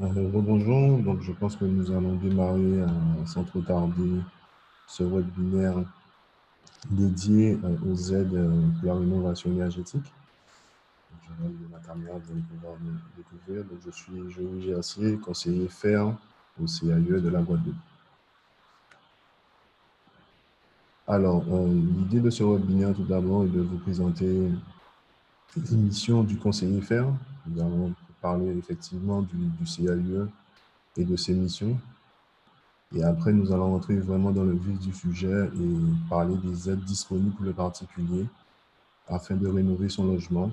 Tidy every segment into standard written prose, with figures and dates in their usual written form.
Rebonjour, donc je pense que nous allons démarrer sans trop tarder ce webinaire dédié aux aides pour la rénovation énergétique. Je vais allumer ma caméra, vous allez pouvoir me découvrir. Donc, je suis Joël Gercier, conseiller FER au CAE de la Guadeloupe. Alors, l'idée de ce webinaire, tout d'abord, est de vous présenter les missions du conseiller FER. Nous allons parler effectivement du CAE et de ses missions. Et après, nous allons entrer vraiment dans le vif du sujet et parler des aides disponibles pour le particulier afin de rénover son logement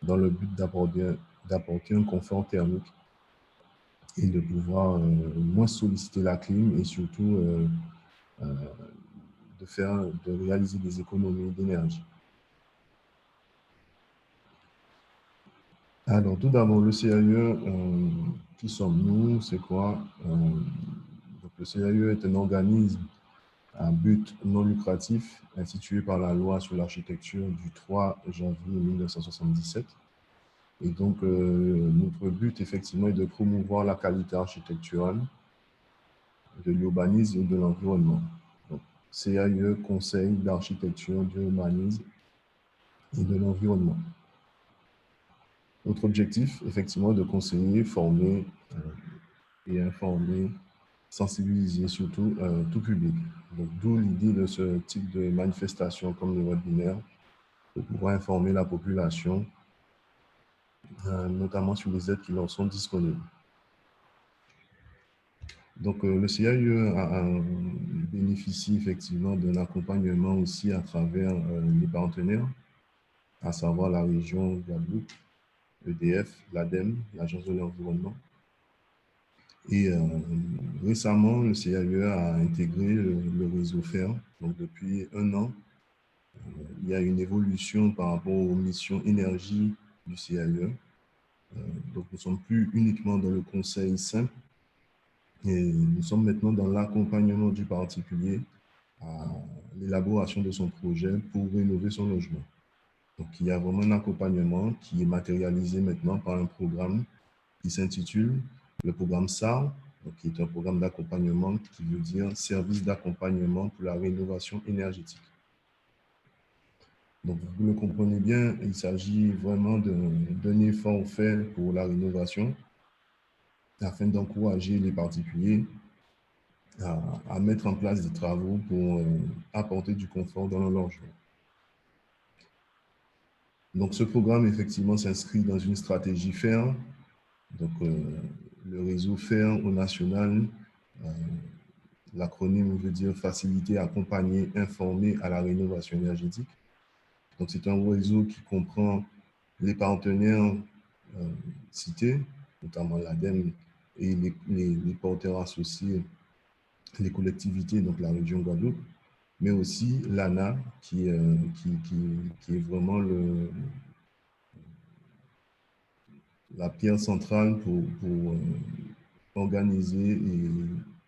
dans le but d'apporter un confort thermique et de pouvoir moins solliciter la clim et surtout de réaliser des économies d'énergie. Alors, tout d'abord, le CAE, qui sommes-nous? C'est quoi? Donc, le CAE est un organisme à but non lucratif institué par la loi sur l'architecture du 3 janvier 1977. Et donc, notre but, effectivement, est de promouvoir la qualité architecturale, de l'urbanisme et de l'environnement. Donc, CAE, Conseil d'architecture, d'urbanisme et de l'environnement. Notre objectif, effectivement, est de conseiller, former et informer, sensibiliser surtout tout public. Donc, d'où l'idée de ce type de manifestation comme le webinaire, de pouvoir informer la population, notamment sur les aides qui leur sont disponibles. Donc, le CAE bénéficie effectivement d'un accompagnement aussi à travers les partenaires, à savoir la région Guadeloupe, EDF, l'ADEME, l'Agence de l'environnement. Et récemment, le CAE a intégré le réseau FER. Donc, depuis un an, il y a une évolution par rapport aux missions énergie du CAE. Donc, nous ne sommes plus uniquement dans le conseil simple, et nous sommes maintenant dans l'accompagnement du particulier à l'élaboration de son projet pour rénover son logement. Donc, il y a vraiment un accompagnement qui est matérialisé maintenant par un programme qui s'intitule le programme SAR, donc qui est un programme d'accompagnement qui veut dire Service d'accompagnement pour la rénovation énergétique. Donc, vous le comprenez bien, il s'agit vraiment d'un effort fait pour la rénovation afin d'encourager les particuliers à mettre en place des travaux pour apporter du confort dans leur logement. Donc, ce programme, effectivement, s'inscrit dans une stratégie FER. Donc, le réseau FER au national, l'acronyme veut dire faciliter, accompagner, informer à la rénovation énergétique. Donc, c'est un réseau qui comprend les partenaires cités, notamment l'ADEME et les porteurs associés, les collectivités, donc la région Guadeloupe, mais aussi l'ANA, qui est vraiment la pierre centrale pour organiser et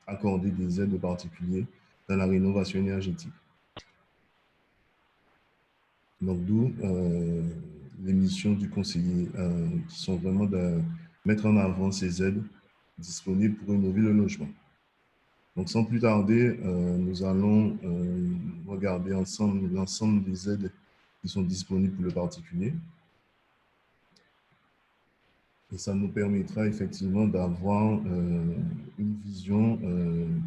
accorder des aides aux particuliers dans la rénovation énergétique. Donc, d'où les missions du conseiller qui sont vraiment de mettre en avant ces aides disponibles pour rénover le logement. Donc, sans plus tarder, nous allons regarder ensemble l'ensemble des aides qui sont disponibles pour le particulier. Et ça nous permettra effectivement d'avoir une vision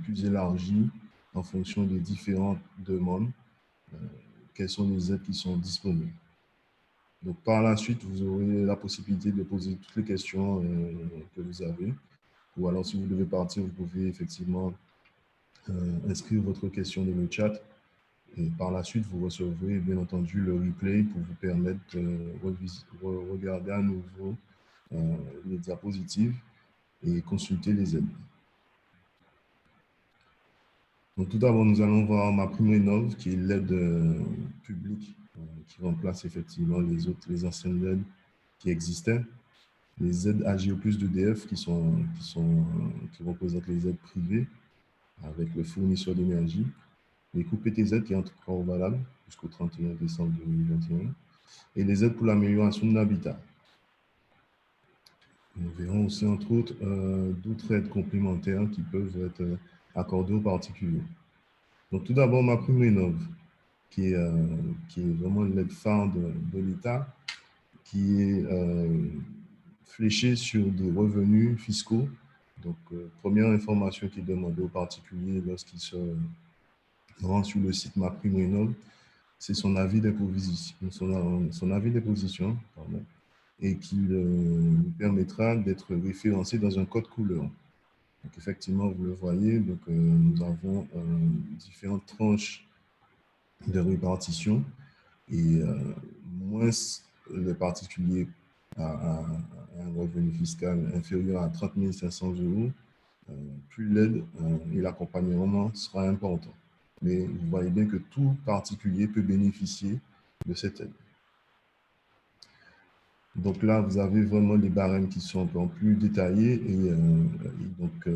plus élargie en fonction des différentes demandes, quelles sont les aides qui sont disponibles. Donc, par la suite, vous aurez la possibilité de poser toutes les questions que vous avez. Ou alors, si vous devez partir, vous pouvez effectivement inscrire votre question dans le chat. Et par la suite, vous recevrez bien entendu le replay pour vous permettre de regarder à nouveau les diapositives et consulter les aides. Donc, tout d'abord, nous allons voir ma primo-innov, qui est l'aide publique qui remplace effectivement les anciennes aides qui existaient. Les aides AGO plus d'EDF qui représentent les aides privées avec le fournisseur d'énergie. Les coûts PTZ qui est encore valable jusqu'au 31 décembre 2021. Et les aides pour l'amélioration de l'habitat. Nous verrons aussi, entre autres, d'autres aides complémentaires qui peuvent être accordées aux particuliers. Donc, tout d'abord, MaPrimeRénov', qui est vraiment l'aide phare de l'État, qui est fléchée sur des revenus fiscaux. Donc, première information qui est demandée aux particuliers lorsqu'ils se rendent sur le site MaPrimeRénov', c'est son avis d'imposition, son avis d'imposition, pardon, et qui lui permettra d'être référencé dans un code couleur. Donc, effectivement, vous le voyez, donc, nous avons différentes tranches de répartition et moins le particulier a un revenu fiscal inférieur à 30 500 euros, plus l'aide et l'accompagnement sera important. Mais vous voyez bien que tout particulier peut bénéficier de cette aide. Donc là, vous avez vraiment les barèmes qui sont un peu plus détaillés et donc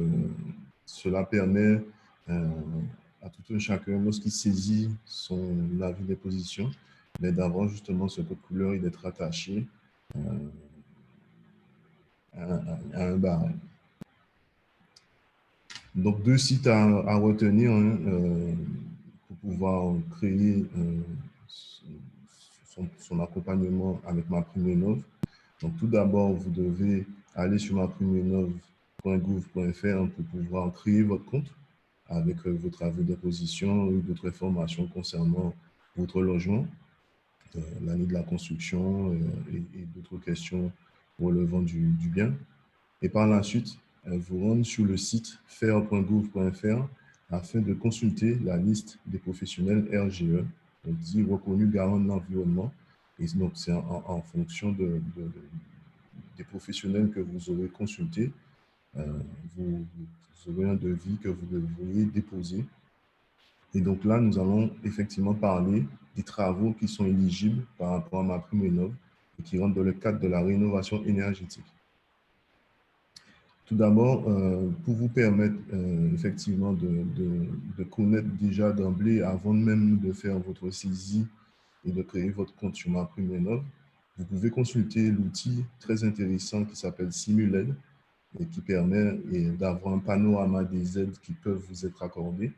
cela permet à tout un chacun, lorsqu'il saisit son avis d'imposition, d'avoir justement ce code couleur et d'être attaché à un barème. Donc deux sites à retenir hein, pour pouvoir créer son accompagnement avec MaPrimeRénov'. Donc, tout d'abord, vous devez aller sur maprimerenov.gouv.fr pour pouvoir créer votre compte avec votre avis d'imposition ou d'autres informations concernant votre logement, l'année de la construction et d'autres questions relevant du bien. Et par la suite, vous rendre sur le site faire.gouv.fr afin de consulter la liste des professionnels RGE, donc dit reconnus garants de l'environnement. Et donc, c'est en fonction des professionnels que vous aurez consultés, vous aurez un devis que vous devriez déposer. Et donc là, nous allons effectivement parler des travaux qui sont éligibles par rapport à MaPrimeRénov' et qui rentrent dans le cadre de la rénovation énergétique. Tout d'abord, pour vous permettre effectivement de connaître déjà d'emblée, avant même de faire votre saisie et de créer votre compte sur MaPrimeRénov', vous pouvez consulter l'outil très intéressant qui s'appelle Simuled et qui permet d'avoir un panorama des aides qui peuvent vous être accordées.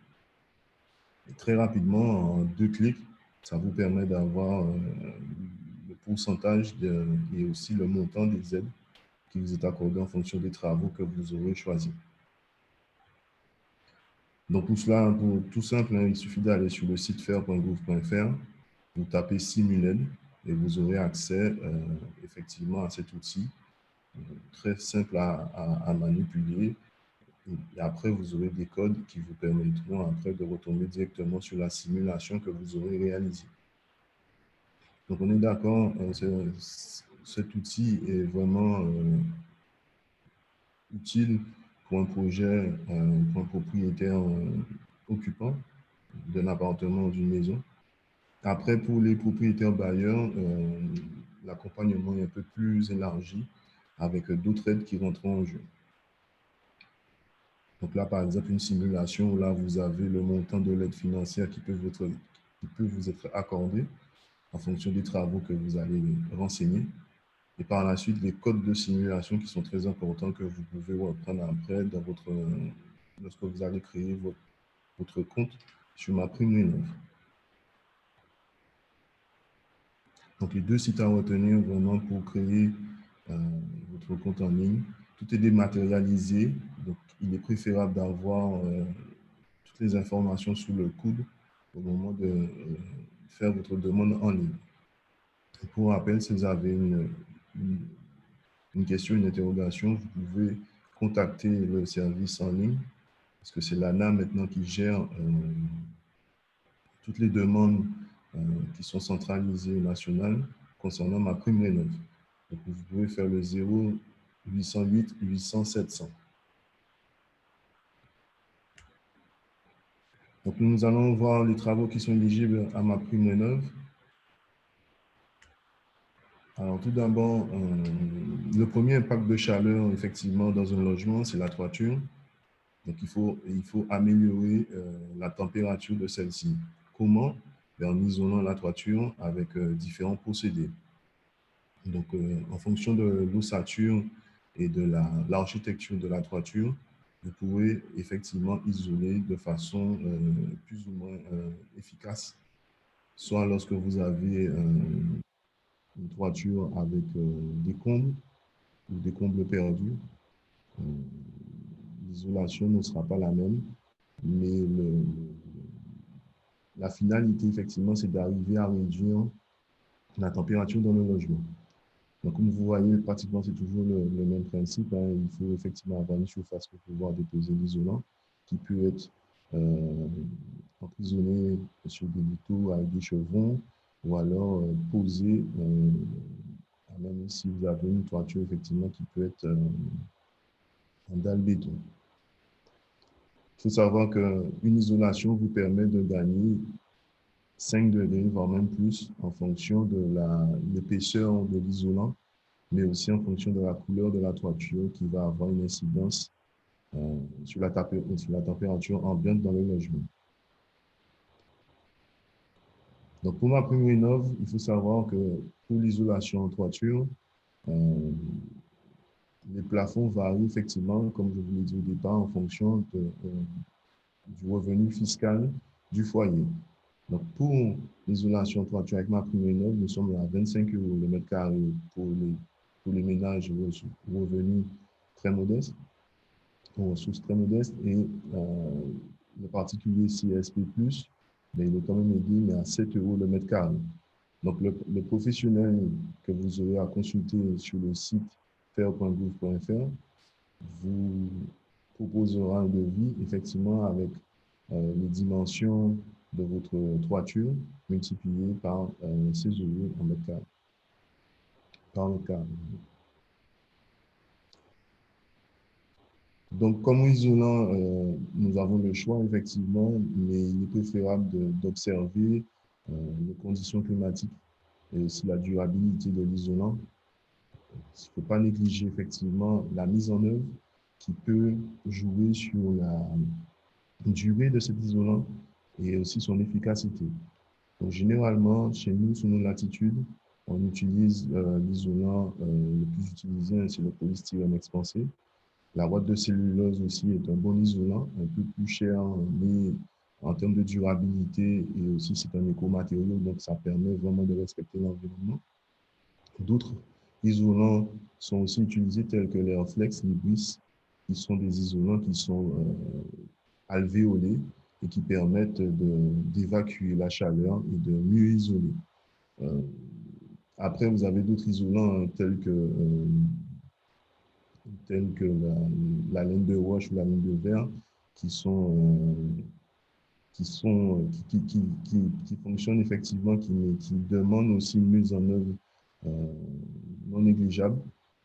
Et très rapidement, en 2 clics, ça vous permet d'avoir le pourcentage et aussi le montant des aides qui vous est accordé en fonction des travaux que vous aurez choisis. Donc pour cela, pour tout simple, hein, il suffit d'aller sur le site faire.gouv.fr, vous tapez Simuled et vous aurez accès effectivement à cet outil très simple à manipuler. Et après, vous aurez des codes qui vous permettront après de retomber directement sur la simulation que vous aurez réalisée. Donc on est d'accord, cet outil est vraiment utile pour un projet, pour un propriétaire occupant d'un appartement ou d'une maison. Après, pour les propriétaires bailleurs, l'accompagnement est un peu plus élargi avec d'autres aides qui rentreront en jeu. Donc là, par exemple, une simulation où là, vous avez le montant de l'aide financière qui peut vous être accordé en fonction des travaux que vous allez renseigner. Et par la suite, les codes de simulation qui sont très importants que vous pouvez reprendre après lorsque vous allez créer votre compte sur MaPrimeRénov'. Donc, les deux sites à retenir vraiment pour créer votre compte en ligne. Tout est dématérialisé, donc il est préférable d'avoir toutes les informations sous le coude au moment de faire votre demande en ligne. Et pour rappel, si vous avez une question, une interrogation, vous pouvez contacter le service en ligne, parce que c'est l'ANA maintenant qui gère toutes les demandes qui sont centralisées nationales concernant MaPrimeRénov'. Donc, vous pouvez faire le 0808 800 700. Donc, nous allons voir les travaux qui sont éligibles à MaPrimeRénov'. Alors, tout d'abord, le premier impact de chaleur, effectivement, dans un logement, c'est la toiture. Donc, il faut améliorer la température de celle-ci. Comment? En isolant la toiture avec différents procédés. Donc, en fonction de l'ossature et de l'architecture de la toiture, vous pouvez effectivement isoler de façon plus ou moins efficace, soit lorsque vous avez une toiture avec des combles ou des combles perdus, euh, l'isolation ne sera pas la même, mais la finalité, effectivement, c'est d'arriver à réduire la température dans le logement. Donc, comme vous voyez, pratiquement, c'est toujours le même principe, hein. Il faut effectivement avoir une surface pour pouvoir déposer l'isolant qui peut être emprisonné sur des liteaux avec des chevrons ou alors posé, même si vous avez une toiture, effectivement, qui peut être en dalle béton. Il faut savoir qu'une isolation vous permet de gagner 5 degrés, voire même plus, en fonction de l'épaisseur de l'isolant, mais aussi en fonction de la couleur de la toiture qui va avoir une incidence sur la température ambiante dans le logement. Donc, pour ma prime rénov', il faut savoir que pour l'isolation en toiture, euh, les plafonds varient effectivement, comme je vous l'ai dit au départ, en fonction du revenu fiscal du foyer. Donc, pour l'isolation toiture avec ma prime rénov', nous sommes à 25 € le mètre carré pour les ménages aux revenus très modestes, aux ressources très modestes, et le particulier CSP+, mais il est quand même aidé, mais à 7 € le mètre carré. Donc, le professionnel que vous aurez à consulter sur le site faire.gouv.fr vous proposera un devis, effectivement, avec les dimensions de votre toiture multipliées par 16 € en mètre carré, par mètre carré. Donc, comme isolant, nous avons le choix, effectivement, mais il est préférable d'observer les conditions climatiques et aussi la durabilité de l'isolant. Il ne faut pas négliger, effectivement, la mise en œuvre qui peut jouer sur la durée de cet isolant et aussi son efficacité. Donc, généralement, chez nous, sous nos latitudes, on utilise l'isolant le plus utilisé, c'est le polystyrène expansé. La boîte de cellulose aussi est un bon isolant, un peu plus cher, mais en termes de durabilité et aussi c'est un écomatériau, donc ça permet vraiment de respecter l'environnement. D'autres isolants sont aussi utilisés tels que l'Airflex, Libris, qui sont des isolants qui sont alvéolés et qui permettent d'évacuer la chaleur et de mieux isoler. Euh, Après, vous avez d'autres isolants tels que la laine de roche ou la laine de verre qui sont, qui fonctionnent effectivement, qui demandent aussi une mise en œuvre euh, non négligeable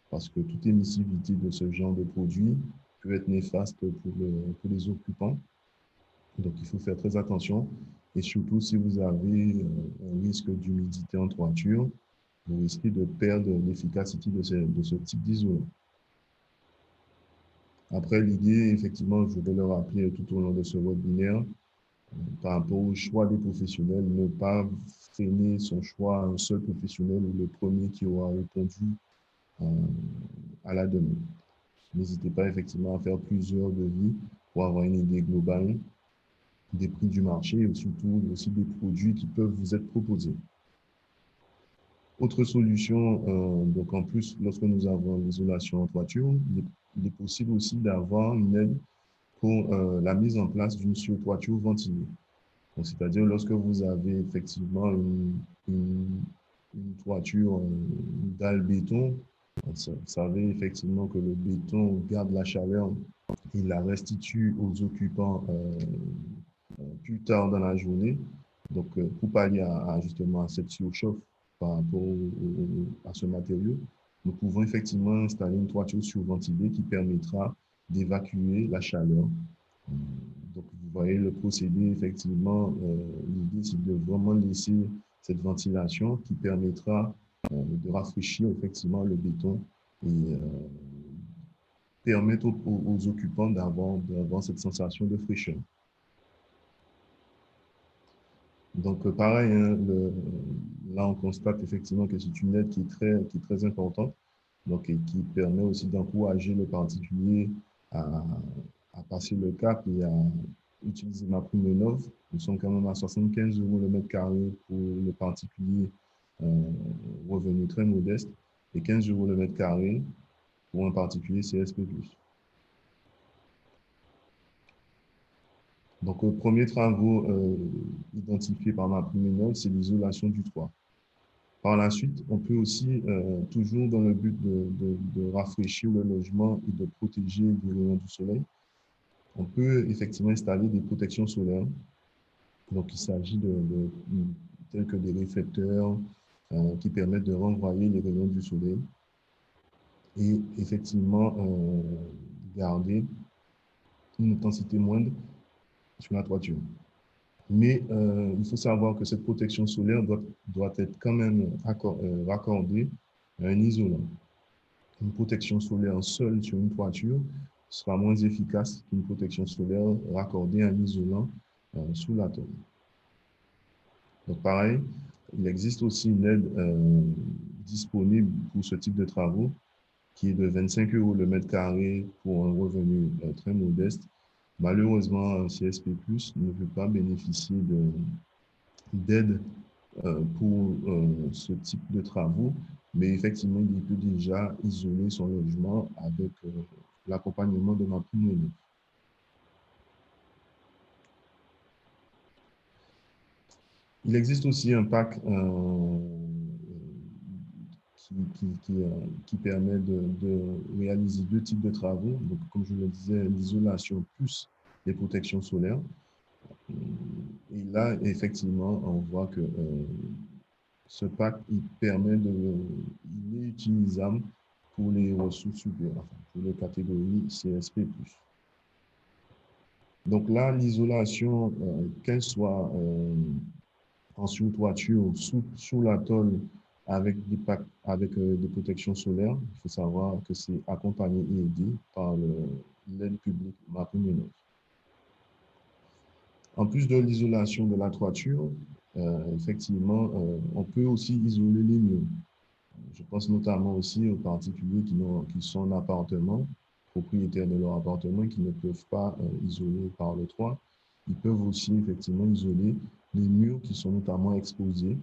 parce que toute émissivité de ce genre de produit peut être néfaste pour les occupants. Donc, il faut faire très attention. Et surtout, si vous avez un risque d'humidité en toiture, vous risquez de perdre l'efficacité de ce type d'isolant. Après, l'idée, effectivement, je vais le rappeler tout au long de ce webinaire, par rapport au choix des professionnels, ne pas freiner son choix à un seul professionnel ou le premier qui aura répondu euh, à la demande. N'hésitez pas effectivement à faire plusieurs devis pour avoir une idée globale des prix du marché et surtout aussi des produits qui peuvent vous être proposés. Autre solution, donc en plus, lorsque nous avons l'isolation en toiture, il est possible aussi d'avoir une aide pour la mise en place d'une surtoiture ventilée. C'est-à-dire lorsque vous avez effectivement une toiture, une dalle béton, vous savez effectivement que le béton garde la chaleur, il la restitue aux occupants plus tard dans la journée. Donc, pour pallier justement à cette surchauffe par rapport à ce matériau, nous pouvons effectivement installer une toiture surventilée qui permettra d'évacuer la chaleur. Donc, vous voyez le procédé, effectivement, l'idée, c'est de vraiment laisser cette ventilation qui permettra de rafraîchir effectivement le béton et permettre aux occupants d'avoir cette sensation de fraîcheur. Donc, pareil, hein, là, on constate effectivement que c'est une aide qui est très importante. donc, et qui permet aussi d'encourager le particulier à, à passer le cap et à utiliser MaPrimeRénov'. Nous sommes quand même à 75 € le mètre carré pour le particulier revenu très modeste et 15 € le mètre carré pour un particulier CSP+. Donc, le premier travaux identifié par MaPrimeRénov', c'est l'isolation du toit. Par la suite, on peut aussi, toujours dans le but de rafraîchir le logement et de protéger des rayons du soleil, on peut effectivement installer des protections solaires. Donc, il s'agit tels que des réflecteurs qui permettent de renvoyer les rayons du soleil et effectivement garder une intensité moindre sur la toiture. Mais il faut savoir que cette protection solaire doit être quand même raccordée à un isolant. Une protection solaire seule sur une toiture sera moins efficace qu'une protection solaire raccordée à un isolant sous la tôle. Donc pareil, il existe aussi une aide disponible pour ce type de travaux qui est de 25 € le mètre carré pour un revenu très modeste. Malheureusement, un CSP+, ne peut pas bénéficier d'aide pour ce type de travaux, mais effectivement, il peut déjà isoler son logement avec l'accompagnement de MaPrimeRénov'. Il existe aussi un pack qui permet de réaliser deux types de travaux. Donc, comme je le disais, l'isolation plus les protections solaires. Et là, effectivement, on voit que ce pack, il est utilisable pour les ressources supérieures, enfin, pour les catégories CSP+. Donc là, l'isolation, qu'elle soit en sous-toiture ou sous la tôle avec des packs, avec des protections solaires, il faut savoir que c'est accompagné et aidé par l'aide publique MaPrimeRénov'. En plus de l'isolation de la toiture, effectivement, on peut aussi isoler les murs. Je pense notamment aussi aux particuliers qui sont en appartement, propriétaires de leur appartement, qui ne peuvent pas isoler par le toit. Ils peuvent aussi effectivement isoler les murs qui sont notamment exposés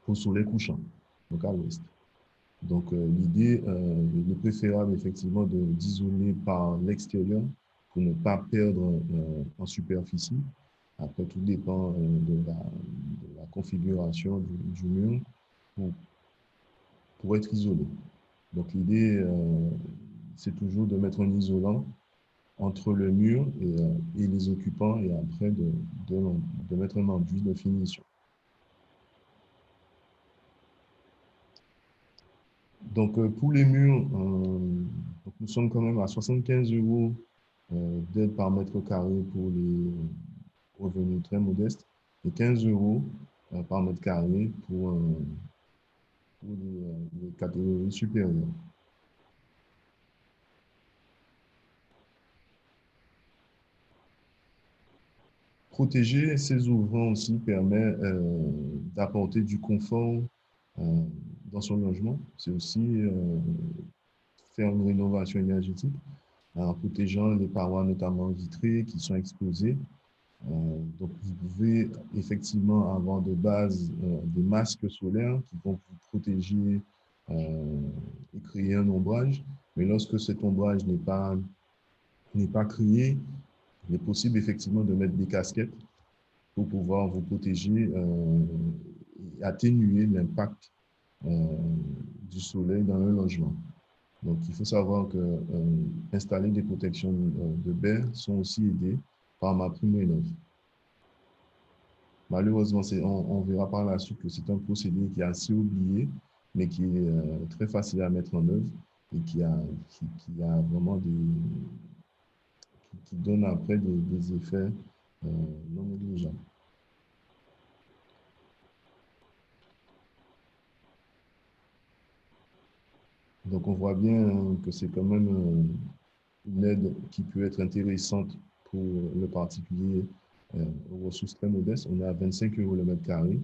au soleil couchant, donc à l'ouest. Donc l'idée, il est préférable effectivement d'isoler par l'extérieur pour ne pas perdre en superficie. Après, tout dépend de la configuration du mur pour être isolé. Donc l'idée, c'est toujours de mettre un isolant entre le mur et les occupants et après de mettre un enduit de finition. Donc pour les murs, donc nous sommes quand même à 75 € d'aide par mètre carré pour les revenus très modestes et 15 € par mètre carré pour les catégories supérieures. Protéger ces ouvrants aussi permet d'apporter du confort dans son logement. C'est aussi faire une rénovation énergétique en protégeant les parois notamment vitrées qui sont exposées. Donc, vous pouvez effectivement avoir de base des masques solaires qui vont vous protéger et créer un ombrage. Mais lorsque cet ombrage n'est pas créé, il est possible effectivement de mettre des casquettes pour pouvoir vous protéger et atténuer l'impact du soleil dans le logement. Donc, il faut savoir que installer des protections de baies sont aussi aidées par MaPrimeRénov'. Malheureusement, on verra par la suite que c'est un procédé qui est assez oublié, mais qui est très facile à mettre en œuvre et qui a vraiment qui donne après des effets non négligeables. Donc, on voit bien que c'est quand même une aide qui peut être intéressante pour le particulier aux ressources très modestes. On est à 25 € le mètre carré.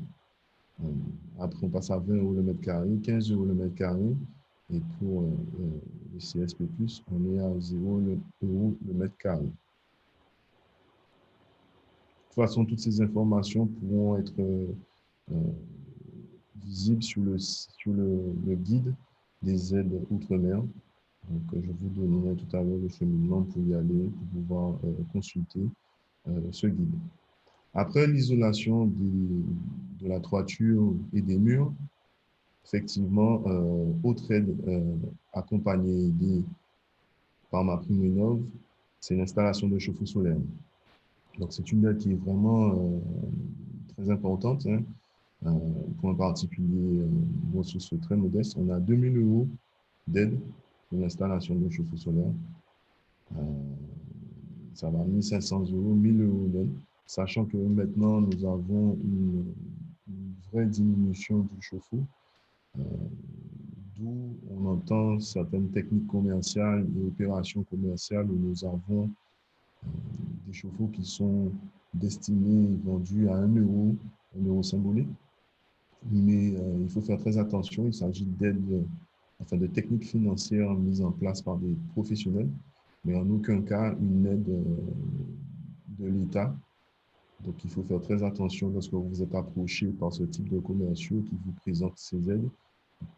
Après, on passe à 20 € le mètre carré, 15 € le mètre carré Et pour le CSP+, on est à 0 € le mètre carré. De toute façon, toutes ces informations pourront être visibles sur le guide des aides outre-mer. Donc, je vous donnerai tout à l'heure le cheminement pour y aller, pour pouvoir consulter ce guide. Après l'isolation de la toiture et des murs, effectivement, autre aide accompagnée et aidée par MaPrimeRénov', c'est l'installation de chauffe-eau solaire. Donc, c'est une aide qui est vraiment très importante. Hein. Pour un particulier, ressources très modestes, on a 2 000 € d'aide pour l'installation de chauffe-eau solaire. Ça va 1 500 €, 1 000 € d'aide, sachant que maintenant, nous avons une vraie diminution du chauffe-eau, d'où on entend certaines techniques commerciales et opérations commerciales où nous avons des chauffe-eau qui sont destinés et vendus à 1 €, 1 € symbolique. Mais il faut faire très attention, il s'agit d'aides, enfin de techniques financières mises en place par des professionnels, mais en aucun cas une aide de l'État. Donc il faut faire très attention lorsque vous êtes approché par ce type de commerciaux qui vous présentent ces aides.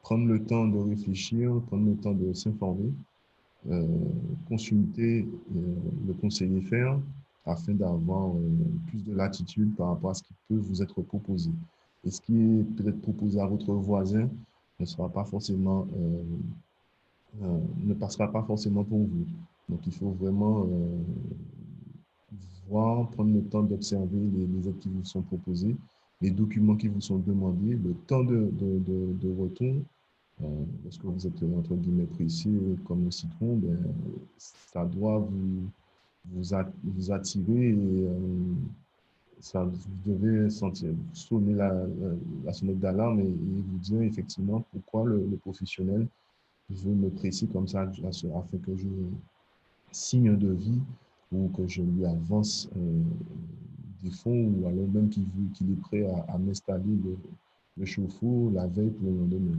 Prendre le temps de réfléchir, prendre le temps de s'informer, consulter le conseiller faire afin d'avoir plus de latitude par rapport à ce qui peut vous être proposé. Et ce qui est peut-être proposé à votre voisin ne sera pas forcément, ne passera pas forcément pour vous. Donc, il faut vraiment voir, prendre le temps d'observer les aides qui vous sont proposées, les documents qui vous sont demandés, le temps de retour. Lorsque vous êtes, entre guillemets, pressé comme le citron, ben, ça doit vous attirer et ça, vous devez sentir, sonner la sonnette d'alarme et vous dire effectivement pourquoi le professionnel veut me presser comme ça afin que je signe un devis ou que je lui avance des fonds ou alors même qu'il est prêt à m'installer le chauffe-eau la veille pour le lendemain.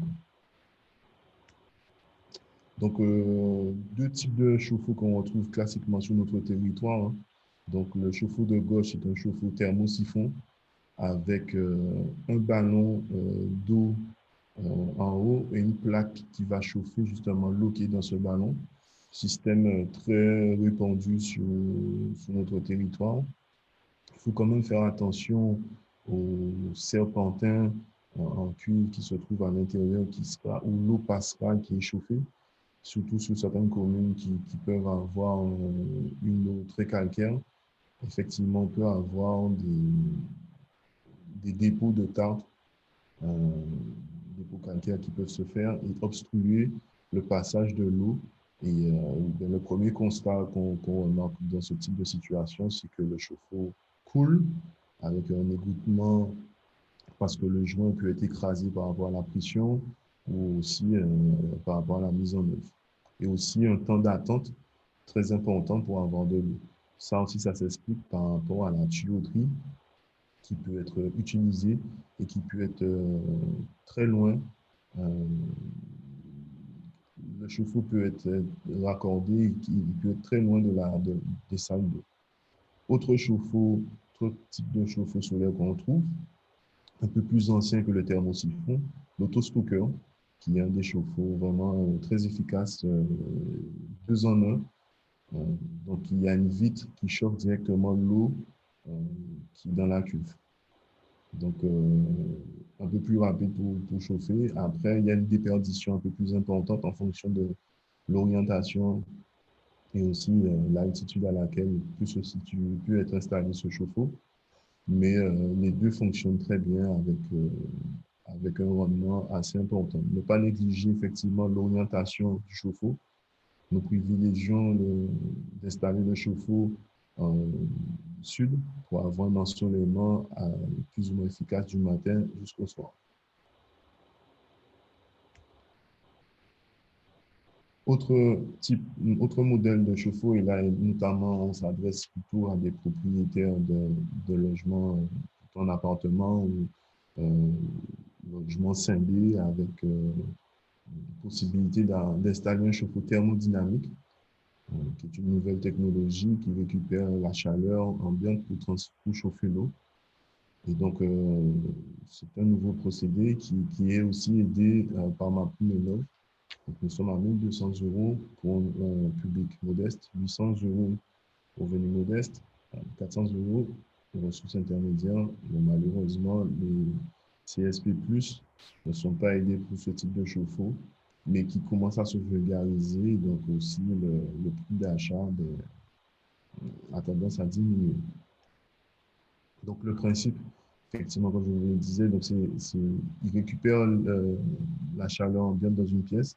Donc, deux types de chauffe-eau qu'on retrouve classiquement sur notre territoire. Hein. Donc, le chauffe-eau de gauche est un chauffe-eau thermosiphon avec un ballon d'eau en haut et une plaque qui va chauffer justement l'eau qui est dans ce ballon. Système très répandu sur notre territoire. Il faut quand même faire attention aux serpentins en cuivre qui se trouvent à l'intérieur, où l'eau passera, qui est chauffée, surtout sur certaines communes qui peuvent avoir une eau très calcaire. Effectivement, on peut avoir des dépôts de tartre, dépôts calcaires qui peuvent se faire et obstruer le passage de l'eau. Et le premier constat qu'on remarque dans ce type de situation, c'est que le chauffe-eau coule avec un égouttement parce que le joint peut être écrasé par rapport à la pression ou aussi par rapport à la mise en œuvre. Et aussi un temps d'attente très important pour avoir de l'eau. Ça aussi, ça s'explique par rapport à la tuyauterie qui peut être utilisée et qui peut être très loin. Le chauffe-eau peut être raccordé et il peut être très loin des salles d'eau. Autre chauffe-eau, autre type de chauffe-eau solaire qu'on trouve, un peu plus ancien que le thermosiphon, l'autostocker, qui est un des chauffe-eau vraiment très efficace, 2 en 1. Donc, il y a une vitre qui chauffe directement l'eau qui est dans la cuve. Donc, un peu plus rapide pour chauffer. Après, il y a une déperdition un peu plus importante en fonction de l'orientation et aussi l'altitude à laquelle peut être installé ce chauffe-eau. Mais les deux fonctionnent très bien avec un rendement assez important. Ne pas négliger effectivement l'orientation du chauffe-eau. Nous privilégions d'installer le chauffe-eau en sud pour avoir un ensoleillement plus ou moins efficace du matin jusqu'au soir. Autre modèle de chauffe-eau, et là, notamment, on s'adresse plutôt à des propriétaires de logements en appartement ou logements scindés avec possibilité d'installer un chauffe-eau thermodynamique, qui est une nouvelle technologie qui récupère la chaleur ambiante pour chauffer l'eau. Et donc, c'est un nouveau procédé qui est aussi aidé par MaPrimeRénov'. Donc, nous sommes à 1200 euros pour un public modeste, 800 euros pour venus modestes, 400 euros pour ressources intermédiaires. Mais malheureusement, les CSP+, ne sont pas aidés pour ce type de chauffe-eau, mais qui commencent à se vulgariser. Donc aussi, le prix d'achat a tendance à diminuer. Donc le principe, effectivement, comme je vous le disais, donc il récupère la chaleur ambiante dans une pièce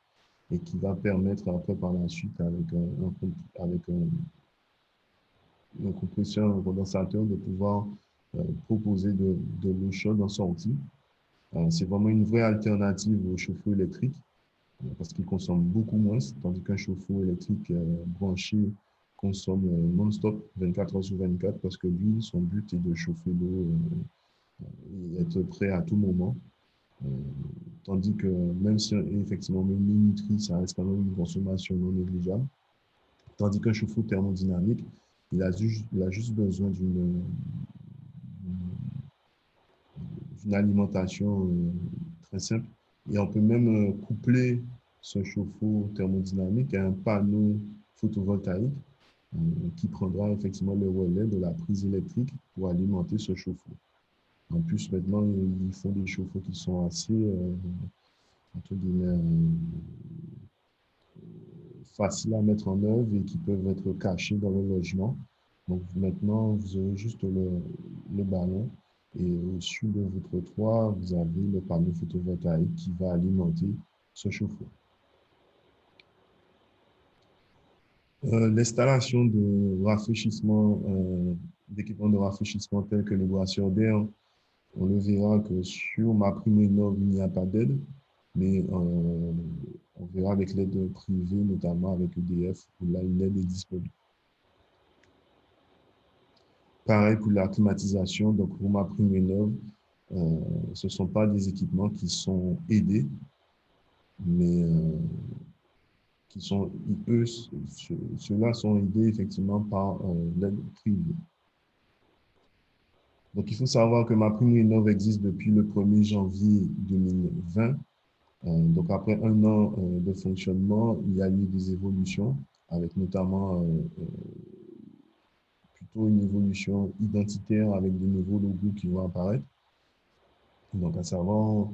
et qui va permettre après par la suite avec un compresseur, un condensateur de pouvoir proposer de l'eau chaude en sortie. C'est vraiment une vraie alternative au chauffe-eau électrique parce qu'il consomme beaucoup moins, tandis qu'un chauffe-eau électrique branché consomme non-stop 24 heures sur 24 parce que lui, son but est de chauffer l'eau et être prêt à tout moment. Euh, Tandis que même si effectivement même minuterie, ça reste quand même une consommation non négligeable. Tandis qu'un chauffe-eau thermodynamique, il a juste besoin d'une alimentation très simple. Et on peut même coupler ce chauffe-eau thermodynamique à un panneau photovoltaïque qui prendra effectivement le relais de la prise électrique pour alimenter ce chauffe-eau. En plus, maintenant, ils font des chauffe-eau qui sont assez, entre guillemets, faciles à mettre en œuvre et qui peuvent être cachés dans le logement. Donc maintenant, vous aurez juste le ballon et au-dessus de votre toit, vous avez le panneau photovoltaïque qui va alimenter ce chauffe-eau. L'installation de rafraîchissement, d'équipements de rafraîchissement tels que les brasseurs d'air, on le verra que sur MaPrimeRénov', il n'y a pas d'aide, mais on verra avec l'aide privée, notamment avec EDF, où là, une aide est disponible. Pareil pour la climatisation, donc pour MaPrimeRénov', ce ne sont pas des équipements qui sont aidés, mais qui sont, eux, ceux-là sont aidés effectivement par l'aide privée. Donc, il faut savoir que MaPrimeRénov' existe depuis le 1er janvier 2020. Donc, après un an de fonctionnement, il y a eu des évolutions, avec notamment plutôt une évolution identitaire avec de nouveaux logos qui vont apparaître. Donc, à savoir,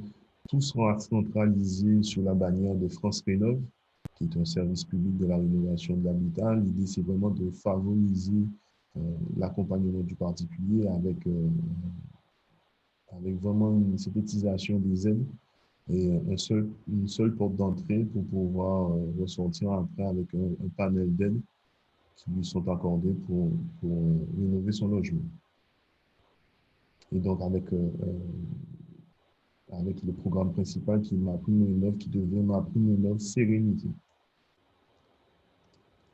tout sera centralisé sur la bannière de France Rénov', qui est un service public de la rénovation de l'habitat. L'idée, c'est vraiment de favoriser l'accompagnement du particulier avec vraiment une synthétisation des aides et une seule porte d'entrée pour pouvoir ressortir après avec un panel d'aides qui lui sont accordées pour rénover son logement. Et donc, avec le programme principal qui est MaPrimeRénov', qui devient MaPrimeRénov' Sérénité.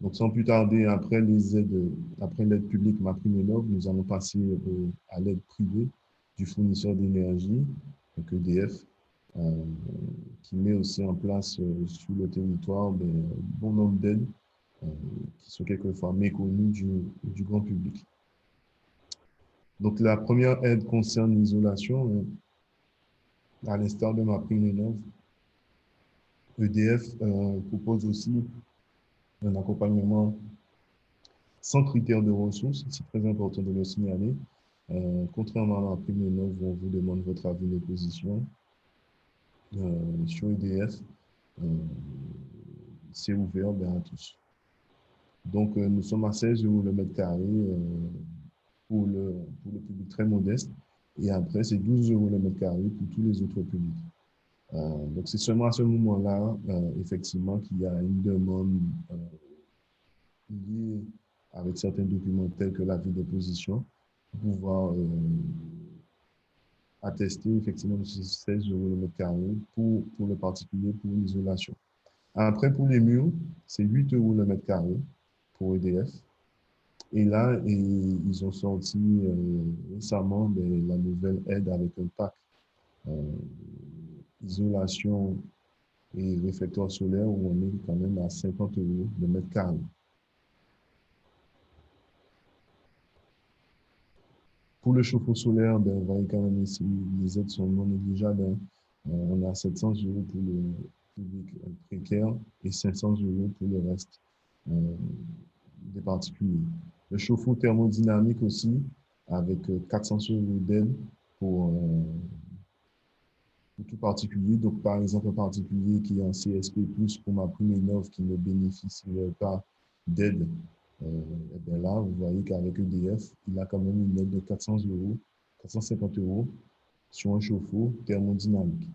Donc, sans plus tarder, après l'aide publique MaPrimeRénov', nous allons passer à l'aide privée du fournisseur d'énergie, donc EDF, qui met aussi en place sur le territoire bon nombre d'aides qui sont quelquefois méconnues du grand public. Donc, la première aide concerne l'isolation. À l'instar de MaPrimeRénov', EDF propose aussi un accompagnement sans critères de ressources. C'est très important de le signaler. Contrairement à MaPrimeRénov', où on vous demande votre avis de position, sur EDF, c'est ouvert à tous. Donc, nous sommes à 16 euros le mètre carré pour le public très modeste. Et après, c'est 12 euros le mètre carré pour tous les autres publics. Donc, c'est seulement à ce moment-là, effectivement, qu'il y a une demande liée avec certains documents tels que l'avis d'opposition pour pouvoir attester effectivement de ces 16 euros le mètre carré pour le particulier, pour l'isolation. Après, pour les murs, c'est 8 euros le mètre carré pour EDF. Et là, ils ont sorti récemment la nouvelle aide avec un pack isolation et réflecteur solaire où on est quand même à 50 euros le mètre carré. Pour le chauffe-eau solaire, ben, vous voyez quand même ici, les aides sont non négligeables, hein. On a 700 euros pour le public précaire et 500 euros pour le reste des particuliers. Le chauffe-eau thermodynamique aussi, avec 400 euros d'aide pour tout particulier. Donc, par exemple, un particulier qui est en CSP+, pour ma prime innov, qui ne bénéficierait pas d'aide, eh bien là, vous voyez qu'avec EDF, il a quand même une aide de 400 euros, 450 euros sur un chauffe-eau thermodynamique.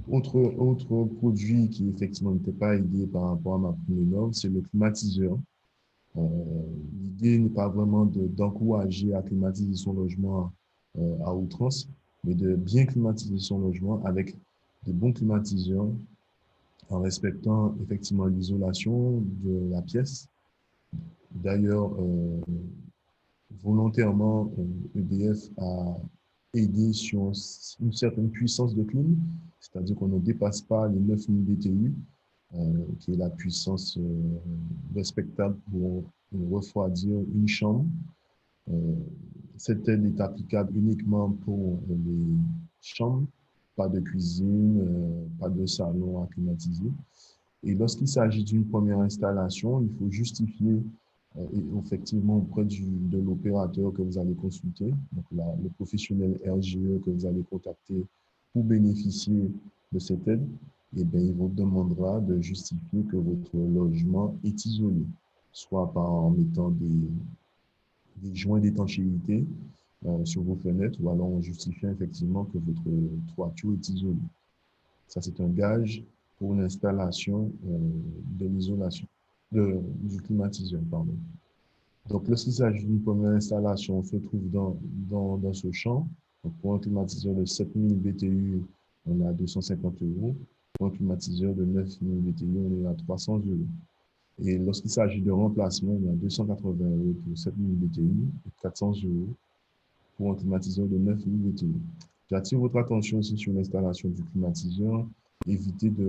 Autre produit qui effectivement n'était pas aidé par rapport à ma prime innov, c'est le climatiseur. L'idée n'est pas vraiment d'encourager à climatiser son logement à outrance, mais de bien climatiser son logement avec de bons climatiseurs en respectant effectivement l'isolation de la pièce. D'ailleurs, volontairement, EDF a aidé sur une certaine puissance de clim, c'est-à-dire qu'on ne dépasse pas les 9000 BTU, qui est la puissance respectable pour refroidir une chambre. Euh, Cette aide est applicable uniquement pour les chambres, pas de cuisine, pas de salon à climatiser. Et lorsqu'il s'agit d'une première installation, il faut justifier effectivement auprès de l'opérateur que vous allez consulter, donc le professionnel RGE que vous allez contacter pour bénéficier de cette aide, et bien, il vous demandera de justifier que votre logement est isolé, soit en mettant des joints d'étanchéité sur vos fenêtres ou alors en justifiant effectivement que votre toiture est isolée. Ça, c'est un gage pour l'installation de l'isolation, du climatiseur, pardon. Donc, lorsqu'il s'agit d'une première installation, on se trouve dans ce champ. Donc, pour un climatiseur de 7000 BTU, on est à 250 euros. Pour un climatiseur de 9000 BTU, on est à 300 euros. Et lorsqu'il s'agit de remplacement, on est à 280 euros pour 7000 BTU et 400 euros pour un climatiseur de 9000 BTU. J'attire votre attention aussi sur l'installation du climatiseur. Évitez de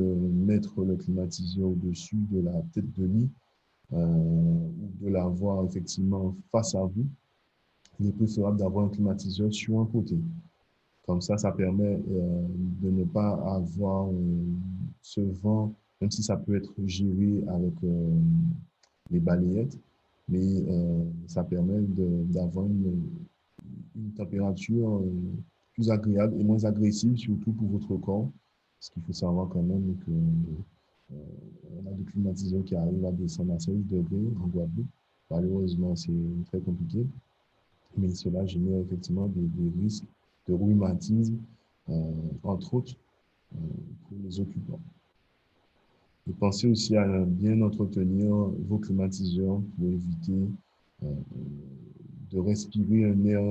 mettre le climatiseur au-dessus de la tête de lit ou de l'avoir effectivement face à vous. Il est préférable d'avoir un climatiseur sur un côté. Comme ça permet de ne pas avoir ce vent, même si ça peut être géré avec les balayettes, mais ça permet d'avoir une température plus agréable et moins agressive, surtout pour votre corps. Parce qu'il faut savoir quand même que on a des climatiseurs qui arrivent à descendre à 16 degrés en Guadeloupe. Malheureusement, c'est très compliqué, mais cela génère effectivement des risques de rhumatisme, entre autres, pour les occupants. Et pensez aussi à bien entretenir vos climatiseurs pour éviter euh, de respirer un air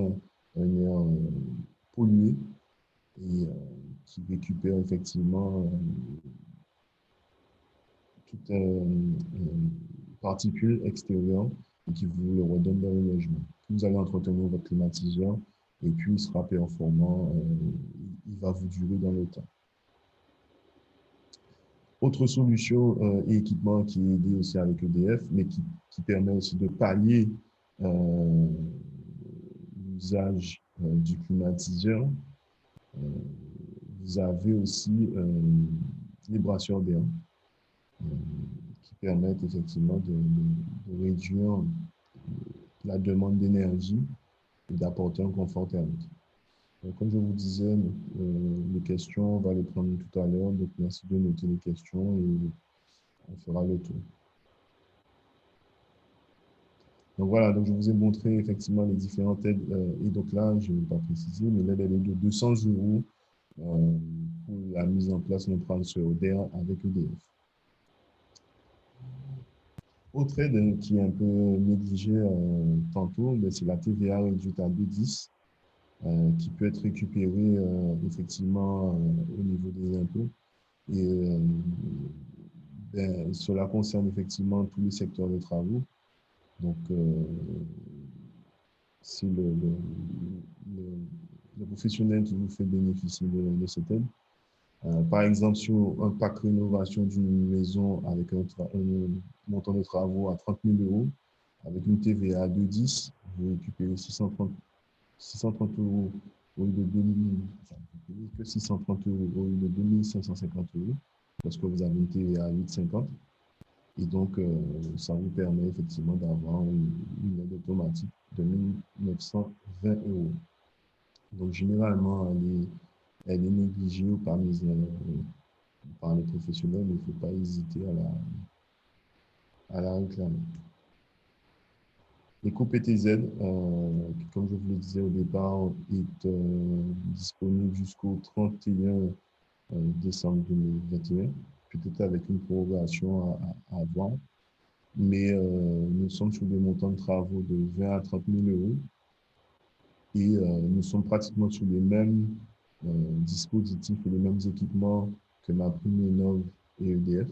pollué et qui récupère effectivement toute particule extérieure et qui vous le redonne dans le logement. Vous allez entretenir votre climatiseur et puis il sera performant, il va vous durer dans le temps. Autre solution et équipement qui est aidé aussi avec EDF, mais qui permet aussi de pallier l'usage du climatiseur. Vous avez aussi les brasseurs d'air qui permettent effectivement de réduire la demande d'énergie et d'apporter un confort thermique. Donc, comme je vous disais, les questions, on va les prendre tout à l'heure. Donc, merci de noter les questions et on fera le tour. Donc voilà, donc je vous ai montré effectivement les différentes aides. Et donc là, je ne vais pas préciser, mais l'aide est de 200 euros pour la mise en place d'un transfert d'air avec EDF. Autre aide qui est un peu négligée tantôt, c'est la TVA réduite à 2,10 qui peut être récupérée effectivement au niveau des impôts. Et cela concerne effectivement tous les secteurs de travaux. Donc, c'est le professionnel qui vous fait bénéficier de cette aide. Par exemple, sur un pack rénovation d'une maison avec un montant de travaux à 30 000 euros, avec une TVA de 10, vous récupérez 630 euros au lieu de 2000, enfin, vous payez que 630 euros au lieu de 2550 euros, parce que vous avez une TVA à 8,50. Et donc, ça vous permet effectivement d'avoir une aide automatique de 1920 euros. Donc, généralement, elle est négligée ou pas mise par les professionnels, mais il ne faut pas hésiter à la réclamer. L'éco-PTZ, qui, comme je vous le disais au départ, est disponible jusqu'au 31 décembre 2021, peut-être avec une prorogation à avoir. Mais nous sommes sur des montants de travaux de 20 à 30 000 euros et nous sommes pratiquement sur les mêmes dispositifs et les mêmes équipements que MaPrimeRénov' et EDF,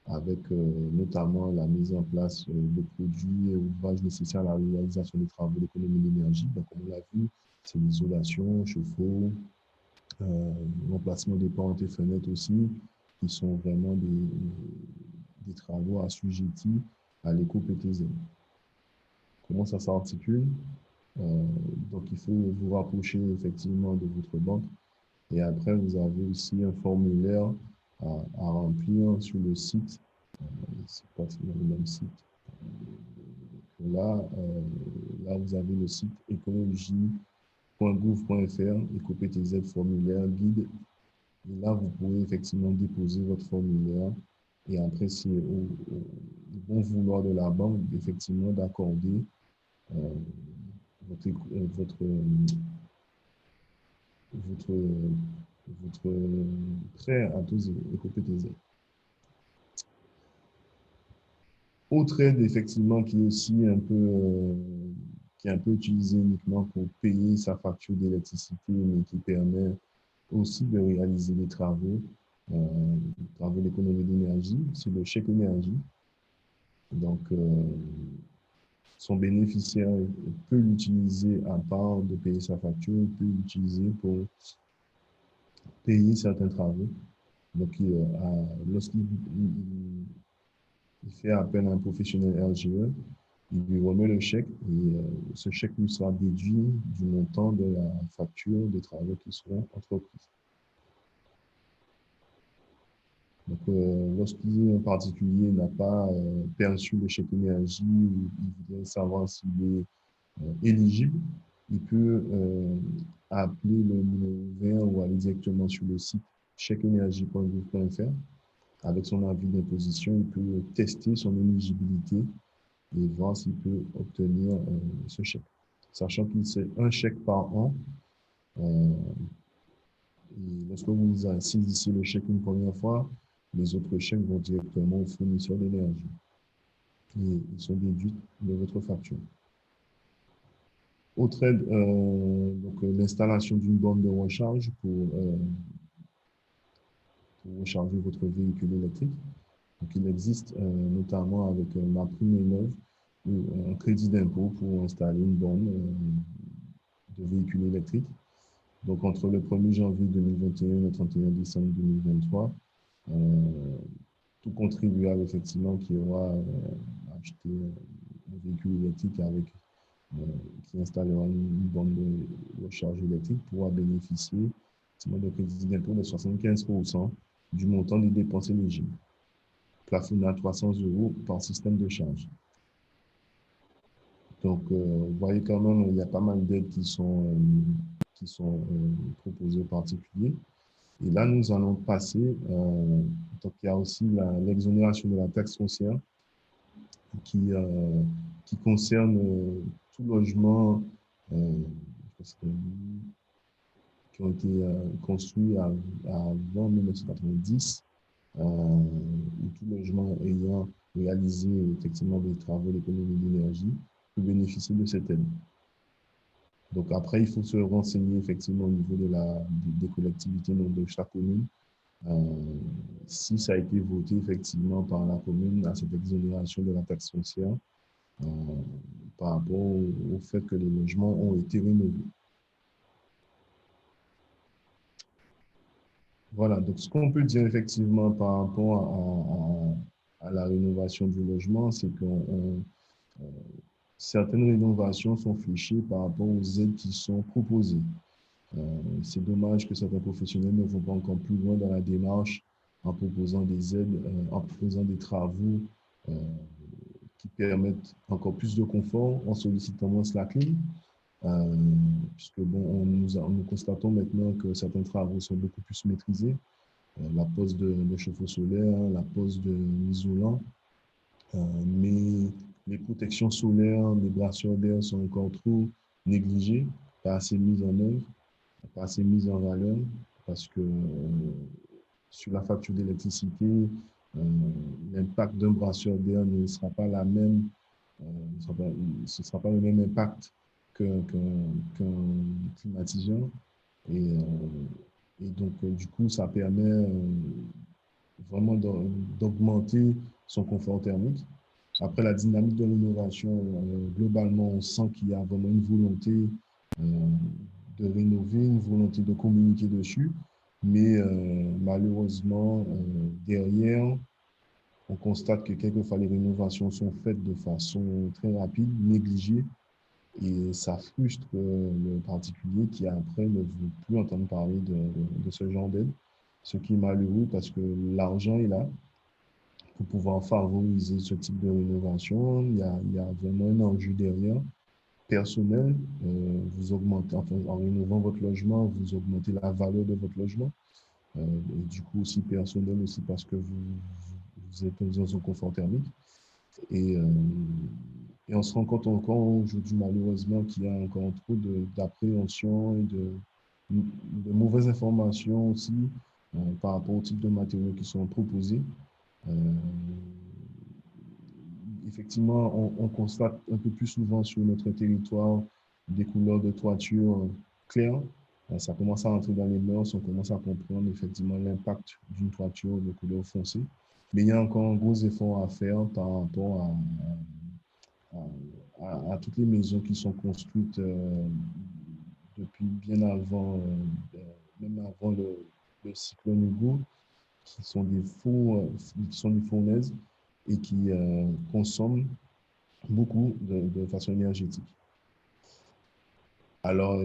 avec notamment la mise en place de produits et ouvrages nécessaires à la réalisation des travaux d'économie d'énergie. Donc, comme on l'a vu, c'est l'isolation, chauffe-eau, l'emplacement des portes et fenêtres aussi, qui sont vraiment des travaux assujettis à l'éco-PTZ. Comment ça s'articule? Euh, donc, il faut vous rapprocher effectivement de votre banque. Et après, vous avez aussi un formulaire à remplir sur le site. C'est pas sur le même site. Là, là, vous avez le site écologie.gouv.fr, éco-PTZ formulaire guide. Et là, vous pouvez effectivement déposer votre formulaire. Et après, c'est au bon vouloir de la banque, effectivement, d'accorder euh, votre, votre, votre, votre prêt à tous éco-PTZ. Autre aide, effectivement, qui est aussi un peu, qui est un peu utilisée uniquement pour payer sa facture d'électricité, mais qui permet aussi de réaliser des travaux d'économie d'énergie, c'est le chèque énergie. Donc, son bénéficiaire peut l'utiliser à part de payer sa facture, il peut l'utiliser pour payer certains travaux. Donc, lorsqu'il il fait appel à un professionnel RGE, il lui remet le chèque et ce chèque lui sera déduit du montant de la facture des travaux qui seront entrepris. Donc, lorsqu'un particulier n'a pas perçu le chèque énergie ou il voudrait savoir s'il est éligible, il peut appeler le numéro vert ou aller directement sur le site chèqueénergie.gouv.fr. Avec son avis d'imposition, il peut tester son éligibilité et voir s'il peut obtenir ce chèque. Sachant qu'il c'est un chèque par an. Euh, et lorsque vous saisissez le chèque une première fois, les autres chèques vont directement au fournisseur d'énergie. Et ils sont déduits de votre facture. Autre aide, l'installation d'une borne de recharge pour recharger votre véhicule électrique. Donc, il existe notamment avec MaPrimeRénov' un crédit d'impôt pour installer une borne de véhicule électrique. Donc, entre le 1er janvier 2021 et le 31 décembre 2023, tout contribuable effectivement qui aura acheté un véhicule électrique qui installera une borne de recharge électrique pourra bénéficier de crédit d'impôt de 75% du montant des dépenses éligibles, plafonné à 300 euros par système de charge. Donc, vous voyez quand même, il y a pas mal d'aides qui sont proposées aux particuliers. Et là, nous allons passer, donc il y a aussi l'exonération de la taxe foncière qui, qui concerne tout logement qui ont été construits avant 1990 ou tout logement ayant réalisé effectivement des travaux d'économie d'énergie peut bénéficier de cette aide. Donc après, il faut se renseigner effectivement au niveau des collectivités, donc de chaque commune, si ça a été voté effectivement par la commune à cette exonération de la taxe foncière euh, par rapport au fait que les logements ont été rénovés. Voilà, donc ce qu'on peut dire effectivement par rapport à la rénovation du logement, c'est que certaines rénovations sont fléchées par rapport aux aides qui sont proposées. C'est dommage que certains professionnels ne vont pas encore plus loin dans la démarche en proposant des aides, en proposant des travaux euh, qui permettent encore plus de confort en sollicitant moins la clim. Euh, Puisque bon, nous constatons maintenant que certains travaux sont beaucoup plus maîtrisés. La pose de chauffe-eau solaire, la pose de l'isolant, mais les protections solaires, les brasseurs d'air sont encore trop négligées, pas assez mises en œuvre, pas assez mises en valeur, parce que sur la facture d'électricité, euh, l'impact d'un brasseur d'air ne sera pas la même, ce ne sera pas le même impact qu'un climatiseur. Et, donc, du coup, ça permet vraiment d'augmenter son confort thermique. Après la dynamique de l'innovation, globalement, on sent qu'il y a vraiment une volonté euh, de rénover, une volonté de communiquer dessus. Mais malheureusement, derrière, on constate que quelquefois les rénovations sont faites de façon très rapide, négligée, et ça frustre le particulier qui après ne veut plus entendre parler de ce genre d'aide, ce qui est malheureux parce que l'argent est là pour pouvoir favoriser ce type de rénovation. Il y a vraiment un enjeu derrière. Personnel, vous augmentez, enfin, en rénovant votre logement, vous augmentez la valeur de votre logement. Et du coup, aussi personnel, aussi parce que vous êtes dans un confort thermique. Et, euh, et on se rend compte encore aujourd'hui, malheureusement, qu'il y a encore trop d'appréhension et de mauvaises informations aussi par rapport au type de matériaux qui sont proposés. Euh, Effectivement, on constate un peu plus souvent sur notre territoire des couleurs de toiture claires. Ça commence à entrer dans les mœurs, on commence à comprendre effectivement l'impact d'une toiture de couleur foncée. Mais il y a encore un gros effort à faire par rapport toutes les maisons qui sont construites depuis bien avant, même avant le cyclone Hugo, qui sont des fournaises et qui consomment beaucoup de façon énergétique. Alors,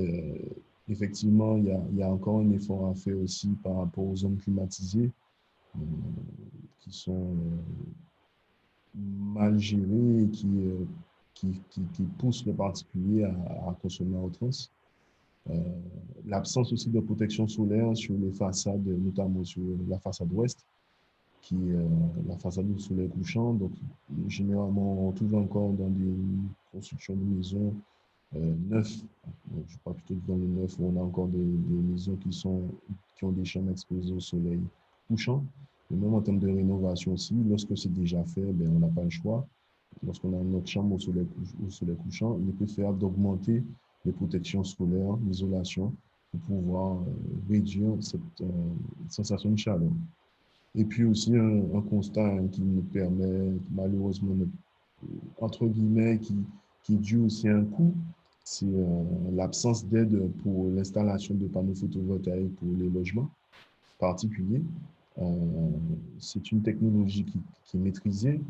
effectivement, il y a encore un effort à faire aussi par rapport aux zones climatisées euh, qui sont mal gérées et qui poussent le particulier à consommer à outrance. Euh, L'absence aussi de protection solaire sur les façades, notamment sur la façade ouest, qui est la façade du soleil couchant. Donc, généralement, on trouve encore dans des constructions de maisons neuf, je crois plutôt que dans le neuf, où on a encore des maisons qui ont des chambres exposées au soleil couchant. Et même en termes de rénovation aussi, lorsque c'est déjà fait, ben, on n'a pas le choix. Lorsqu'on a notre chambre au soleil couchant, il est préférable d'augmenter les protections solaires, l'isolation, pour pouvoir réduire cette sensation de chaleur. Et puis aussi un constat qui nous permet malheureusement, entre guillemets, qui est dû aussi à un coût, c'est l'absence d'aide pour l'installation de panneaux photovoltaïques pour les logements particuliers. Euh, c'est une technologie qui est maîtrisée,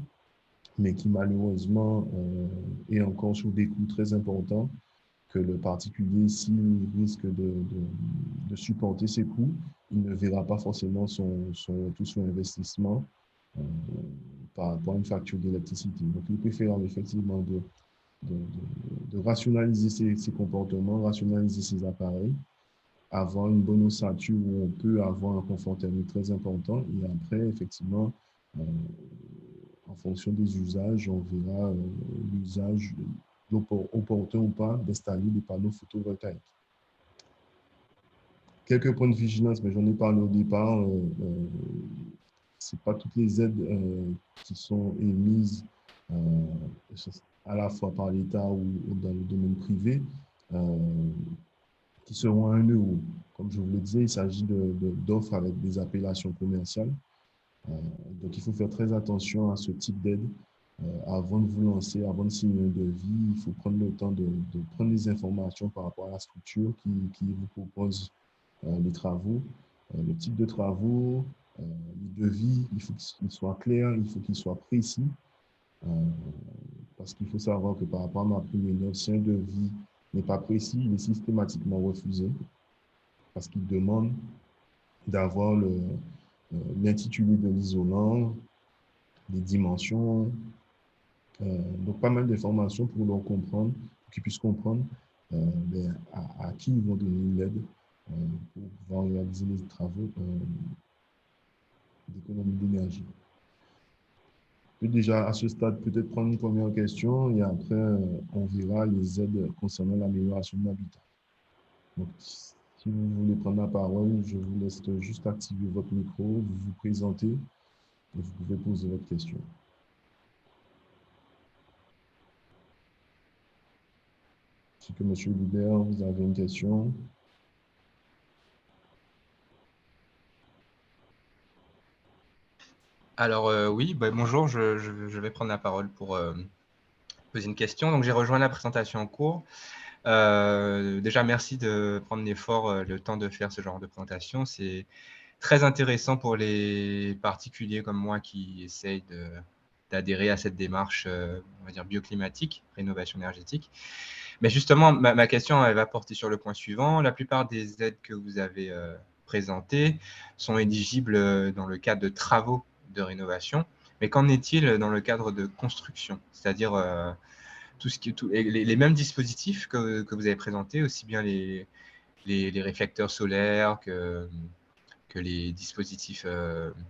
mais qui malheureusement est encore sur des coûts très importants que le particulier, s'il risque de supporter ces coûts, il ne verra pas forcément tout son investissement euh, par rapport à une facture d'électricité. Donc, il est préférable effectivement de, de rationaliser ses comportements, rationaliser ses appareils, avoir une bonne ossature où on peut avoir un confort thermique très important. Et après, effectivement, euh, en fonction des usages, on verra l'usage opportun ou pas d'installer des panneaux photovoltaïques. Quelques points de vigilance, mais j'en ai parlé au départ. C'est pas toutes les aides qui sont émises à la fois par l'État ou dans le domaine privé euh, qui seront à 1 euro. Comme je vous le disais, il s'agit d'offres avec des appellations commerciales. Euh, donc, il faut faire très attention à ce type d'aide. Avant de vous lancer, avant de signer un devis, il faut prendre le temps de prendre les informations par rapport à la structure qui vous propose les travaux le type de travaux, les devis, il faut qu'ils soient clairs, il faut qu'ils soient précis. Parce qu'il faut savoir que par rapport à ma prime rénov', si un devis n'est pas précis, il est systématiquement refusé parce qu'il demande d'avoir l'intitulé de l'isolant, les dimensions, donc pas mal d'informations pour leur comprendre, pour qu'ils puissent comprendre à qui ils vont donner l'aide pour pouvoir réaliser les travaux d'économie d'énergie. Je peux déjà à ce stade peut-être prendre une première question et après on verra les aides concernant l'amélioration de l'habitat. Donc, si vous voulez prendre la parole, je vous laisse juste activer votre micro, vous vous présenter et vous pouvez poser votre question. Si que M. Hubert, vous avez une question. Alors oui, bonjour, je vais prendre la parole pour poser une question. Donc j'ai rejoint la présentation en cours. Déjà, merci de prendre l'effort, le temps de faire ce genre de présentation. C'est très intéressant pour les particuliers comme moi qui essayent d'adhérer à cette démarche, on va dire, bioclimatique, rénovation énergétique. Mais justement, ma question, elle va porter sur le point suivant. La plupart des aides que vous avez présentées sont éligibles dans le cadre de travaux de rénovation. Mais qu'en est-il dans le cadre de construction? C'est-à-dire les mêmes dispositifs que vous avez présentés, aussi bien les réflecteurs solaires que les dispositifs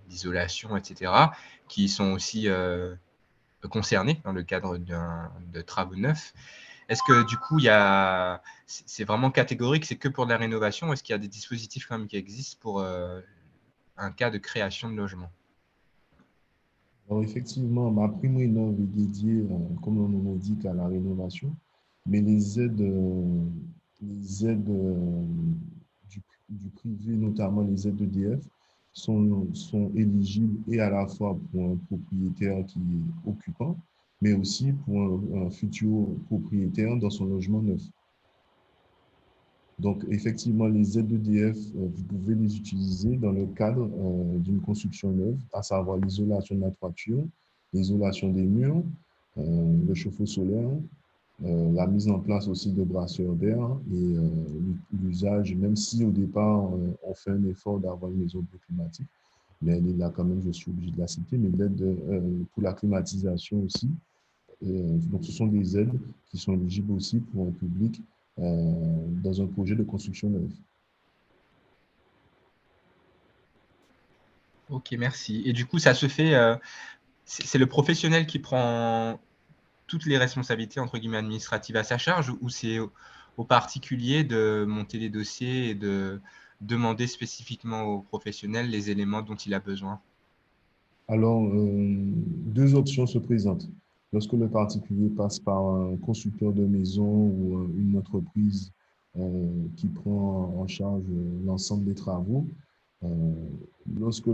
d'isolation, etc., qui sont aussi concernés dans le cadre de travaux neufs. Est-ce que du coup, c'est vraiment catégorique, c'est que pour de la rénovation, ou est-ce qu'il y a des dispositifs quand même qui existent pour un cas de création de logement? Alors, effectivement, ma prime rénov' est dédiée, comme on nous l'indique, à la rénovation, mais les aides du privé, notamment les aides d'EDF, sont éligibles et à la fois pour un propriétaire qui est occupant, mais aussi pour un futur propriétaire dans son logement neuf. Donc, effectivement, les aides d'EDF, vous pouvez les utiliser dans le cadre d'une construction neuve, à savoir l'isolation de la toiture, l'isolation des murs, le chauffe-eau solaire, la mise en place aussi de brasseurs d'air et l'usage, même si au départ, on fait un effort d'avoir une maison climatique, mais elle est là quand même, je suis obligé de la citer, mais l'aide pour la climatisation aussi. Donc, ce sont des aides qui sont éligibles aussi pour un public dans un projet de construction neuve. Ok, merci. Et du coup, ça se fait, c'est le professionnel qui prend toutes les responsabilités, entre guillemets, administratives à sa charge, ou c'est au particulier de monter les dossiers et de demander spécifiquement au professionnel les éléments dont il a besoin? Alors, deux options se présentent. Lorsque le particulier passe par un constructeur de maison ou une entreprise qui prend en charge l'ensemble des travaux, euh, lorsque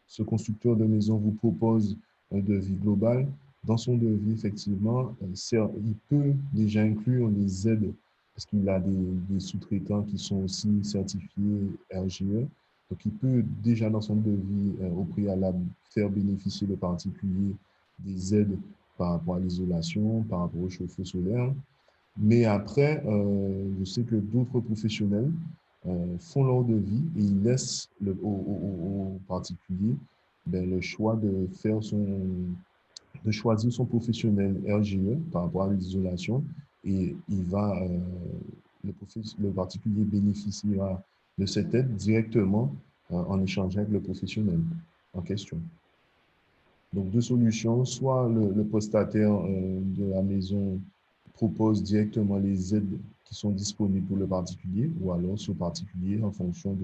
ce constructeur de maison vous propose un devis global, dans son devis, effectivement, il peut déjà inclure les aides parce qu'il a des sous-traitants qui sont aussi certifiés RGE. Donc, il peut déjà dans son devis au préalable faire bénéficier le particulier des aides par rapport à l'isolation, par rapport au chauffe-eau solaire. Mais après, je sais que d'autres professionnels font leur devis et ils laissent au particulier le choix de choisir son professionnel RGE par rapport à l'isolation et le particulier bénéficiera de cette aide directement en échangeant avec le professionnel en question. Donc, deux solutions, soit le prestataire de la maison propose directement les aides qui sont disponibles pour le particulier, ou alors ce particulier, en fonction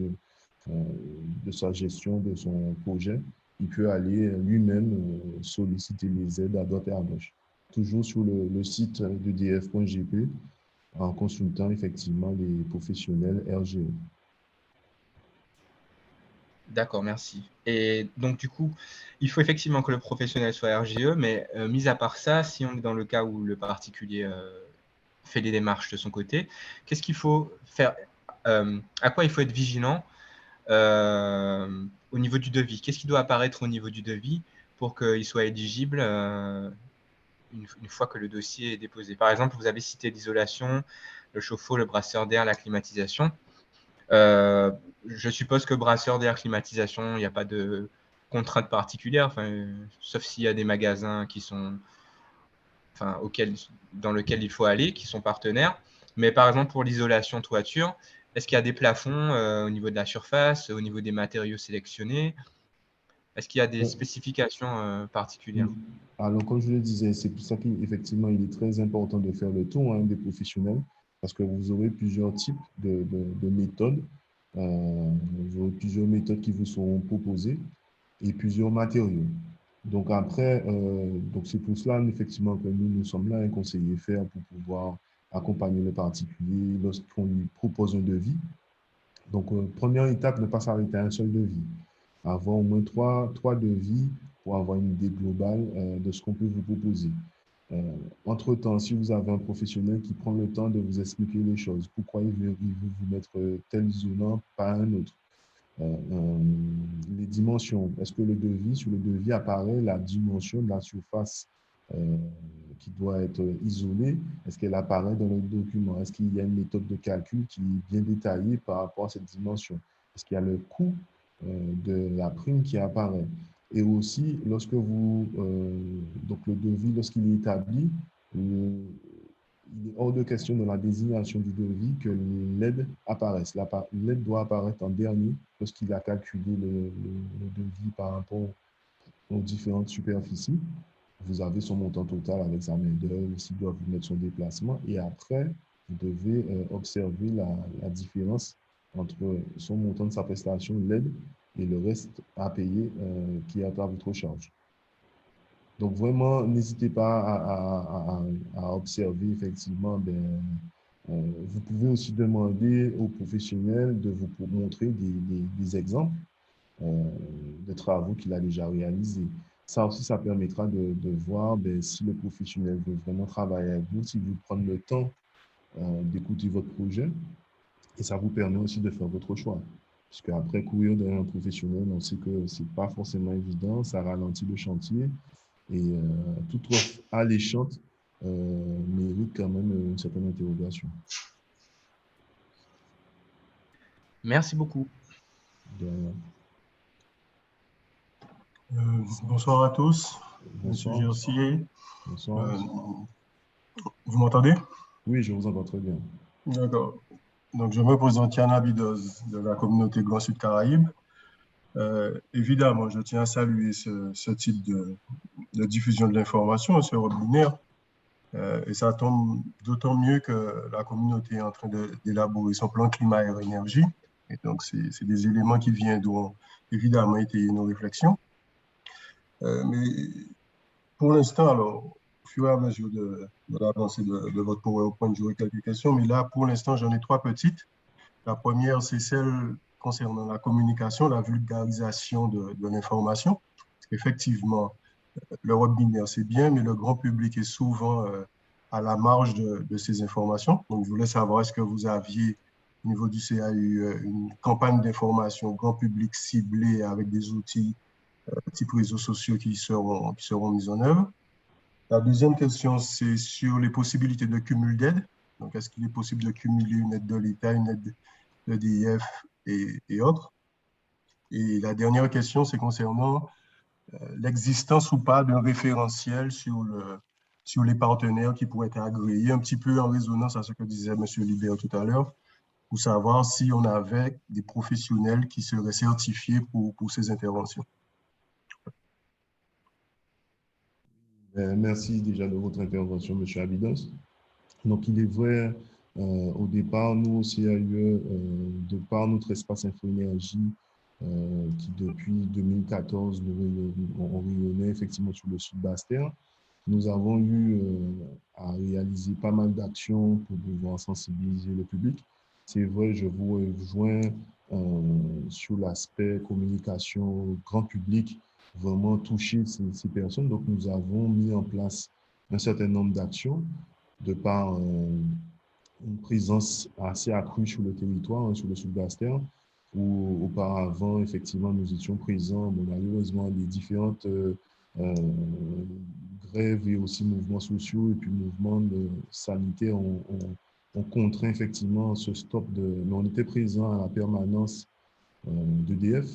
de sa gestion de son projet, il peut aller lui-même solliciter les aides à droite et à gauche. Toujours sur le site d'EDF.gp, en consultant effectivement les professionnels RGE. D'accord, merci. Et donc, du coup, il faut effectivement que le professionnel soit RGE, mais mis à part ça, si on est dans le cas où le particulier fait les démarches de son côté, qu'est-ce qu'il faut faire à quoi il faut être vigilant au niveau du devis. Qu'est-ce qui doit apparaître au niveau du devis pour qu'il soit éligible une fois que le dossier est déposé? Par exemple, vous avez cité l'isolation, le chauffe-eau, le brasseur d'air, la climatisation. Je suppose que brasseur d'air, climatisation, il n'y a pas de contrainte particulière, sauf s'il y a des magasins qui sont, dans lesquels il faut aller, qui sont partenaires. Mais par exemple, pour l'isolation toiture, est-ce qu'il y a des plafonds au niveau de la surface, au niveau des matériaux sélectionnés? Est-ce qu'il y a des spécifications particulières? Alors, comme je le disais, c'est pour ça qu'effectivement, il est très important de faire le tour des professionnels parce que vous aurez plusieurs types de méthodes. Vous aurez plusieurs méthodes qui vous seront proposées et plusieurs matériaux. Donc après, donc c'est pour cela effectivement que nous sommes là, un conseiller faire pour pouvoir accompagner le particulier lorsqu'on lui propose un devis. Donc, première étape, ne pas s'arrêter à un seul devis. Avoir au moins trois devis pour avoir une idée globale de ce qu'on peut vous proposer. Entre-temps, si vous avez un professionnel qui prend le temps de vous expliquer les choses, pourquoi il veut vous mettre tel isolant, pas un autre. Les dimensions. Est-ce que sur le devis apparaît la dimension de la surface qui doit être isolée? Est-ce qu'elle apparaît dans le document? Est-ce qu'il y a une méthode de calcul qui est bien détaillée par rapport à cette dimension? Est-ce qu'il y a le coût de la prime qui apparaît? Et aussi, lorsque donc le devis, lorsqu'il est établi, il est hors de question dans la désignation du devis que l'aide apparaisse. L'aide doit apparaître en dernier lorsqu'il a calculé le devis par rapport aux différentes superficies. Vous avez son montant total avec sa main-d'œuvre, s'il doit vous mettre son déplacement. Et après, vous devez observer la différence entre son montant de sa prestation, l'aide, et le reste à payer qui est à votre charge. Donc, vraiment, n'hésitez pas à observer, effectivement, vous pouvez aussi demander aux professionnels de vous montrer des exemples de travaux qu'il a déjà réalisés. Ça aussi, ça permettra de voir si le professionnel veut vraiment travailler avec vous, s'il veut prendre le temps d'écouter votre projet. Et ça vous permet aussi de faire votre choix. Puisque après courir d'un professionnel, on sait que ce n'est pas forcément évident, ça ralentit le chantier. Et toute offre alléchante mérite quand même une certaine interrogation. Merci beaucoup. Bonsoir à tous. Bonsoir. Monsieur Gercier. Bonsoir. Vous m'entendez? Oui, je vous entends très bien. D'accord. Donc, je me présente Yann Abidoz de la communauté Grand Sud Caraïbes. Évidemment, je tiens à saluer ce type de diffusion de l'information, ce webinaire. Et ça tombe d'autant mieux que la communauté est en train d'élaborer son plan climat-air-énergie. Et donc, c'est des éléments qui viendront évidemment étayer nos réflexions. Mais pour l'instant, alors, au fur et à mesure de l'avancée de votre PowerPoint, j'aurai quelques questions, mais là, pour l'instant, j'en ai trois petites. La première, c'est celle concernant la communication, la vulgarisation de l'information. Parce qu'effectivement, le webinaire, c'est bien, mais le grand public est souvent à la marge de ces informations. Donc, je voulais savoir, est-ce que vous aviez, au niveau du CAU, une campagne d'information grand public ciblée avec des outils type réseaux sociaux qui seront mis en œuvre? La deuxième question, c'est sur les possibilités de cumul d'aide. Donc, est-ce qu'il est possible de cumuler une aide de l'État, une aide de l'EDF et autres? Et la dernière question, c'est concernant l'existence ou pas d'un référentiel sur les partenaires qui pourraient être agréés, un petit peu en résonance à ce que disait M. Libert tout à l'heure, pour savoir si on avait des professionnels qui seraient certifiés pour ces interventions. Merci déjà de votre intervention, M. Abidos. Donc, il est vrai, au départ, nous, au CAUE, de par notre espace Info-Énergie, qui depuis 2014, on rayonnait effectivement sur le sud Basse-Terre, nous avons eu à réaliser pas mal d'actions pour pouvoir sensibiliser le public. C'est vrai, je vous rejoins sur l'aspect communication grand public, vraiment toucher ces personnes. Donc, nous avons mis en place un certain nombre d'actions de par une présence assez accrue sur le territoire, sur le Sud-Bastère, où auparavant, effectivement, nous étions présents. Bon, malheureusement, les différentes grèves et aussi mouvements sociaux et puis mouvements sanitaires ont contraint effectivement ce stop de... Mais on était présent à la permanence d'EDF.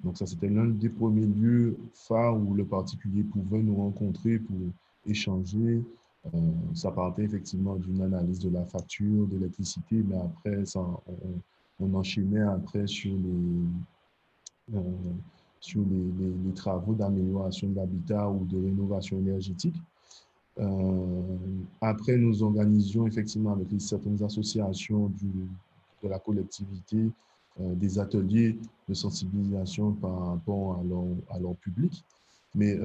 Donc ça, c'était l'un des premiers lieux phares où le particulier pouvait nous rencontrer pour échanger. Ça partait effectivement d'une analyse de la facture d'électricité, mais après, ça, on enchaînait après euh, sur les travaux d'amélioration de l'habitat ou de rénovation énergétique. Après, nous organisions effectivement avec certaines associations de la collectivité des ateliers de sensibilisation par rapport à leur public. Mais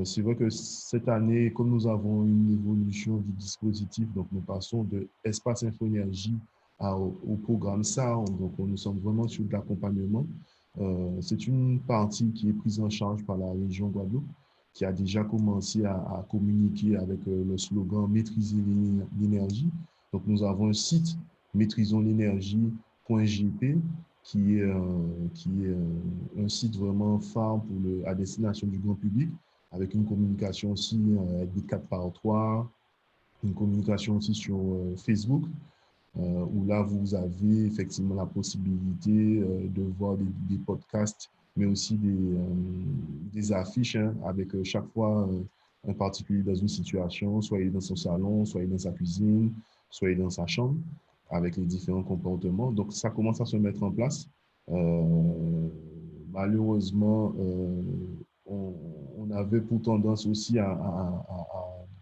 c'est vrai que cette année, comme nous avons une évolution du dispositif, donc nous passons de Espace Infoénergie au programme SAR, donc nous sommes vraiment sur de l'accompagnement. C'est une partie qui est prise en charge par la région Guadeloupe, qui a déjà commencé à communiquer avec le slogan Maîtriser l'énergie. Donc, nous avons un site maîtrisons l'énergie.gp qui est un site vraiment phare à destination du grand public, avec une communication aussi avec des 4x3, une communication aussi sur Facebook, où là, vous avez effectivement la possibilité de voir des podcasts, mais aussi des affiches hein, avec chaque fois un particulier dans une situation, soit il est dans son salon, soit il est dans sa cuisine, soit il est dans sa chambre, avec les différents comportements. Donc, ça commence à se mettre en place. Malheureusement, on, on avait pour tendance aussi à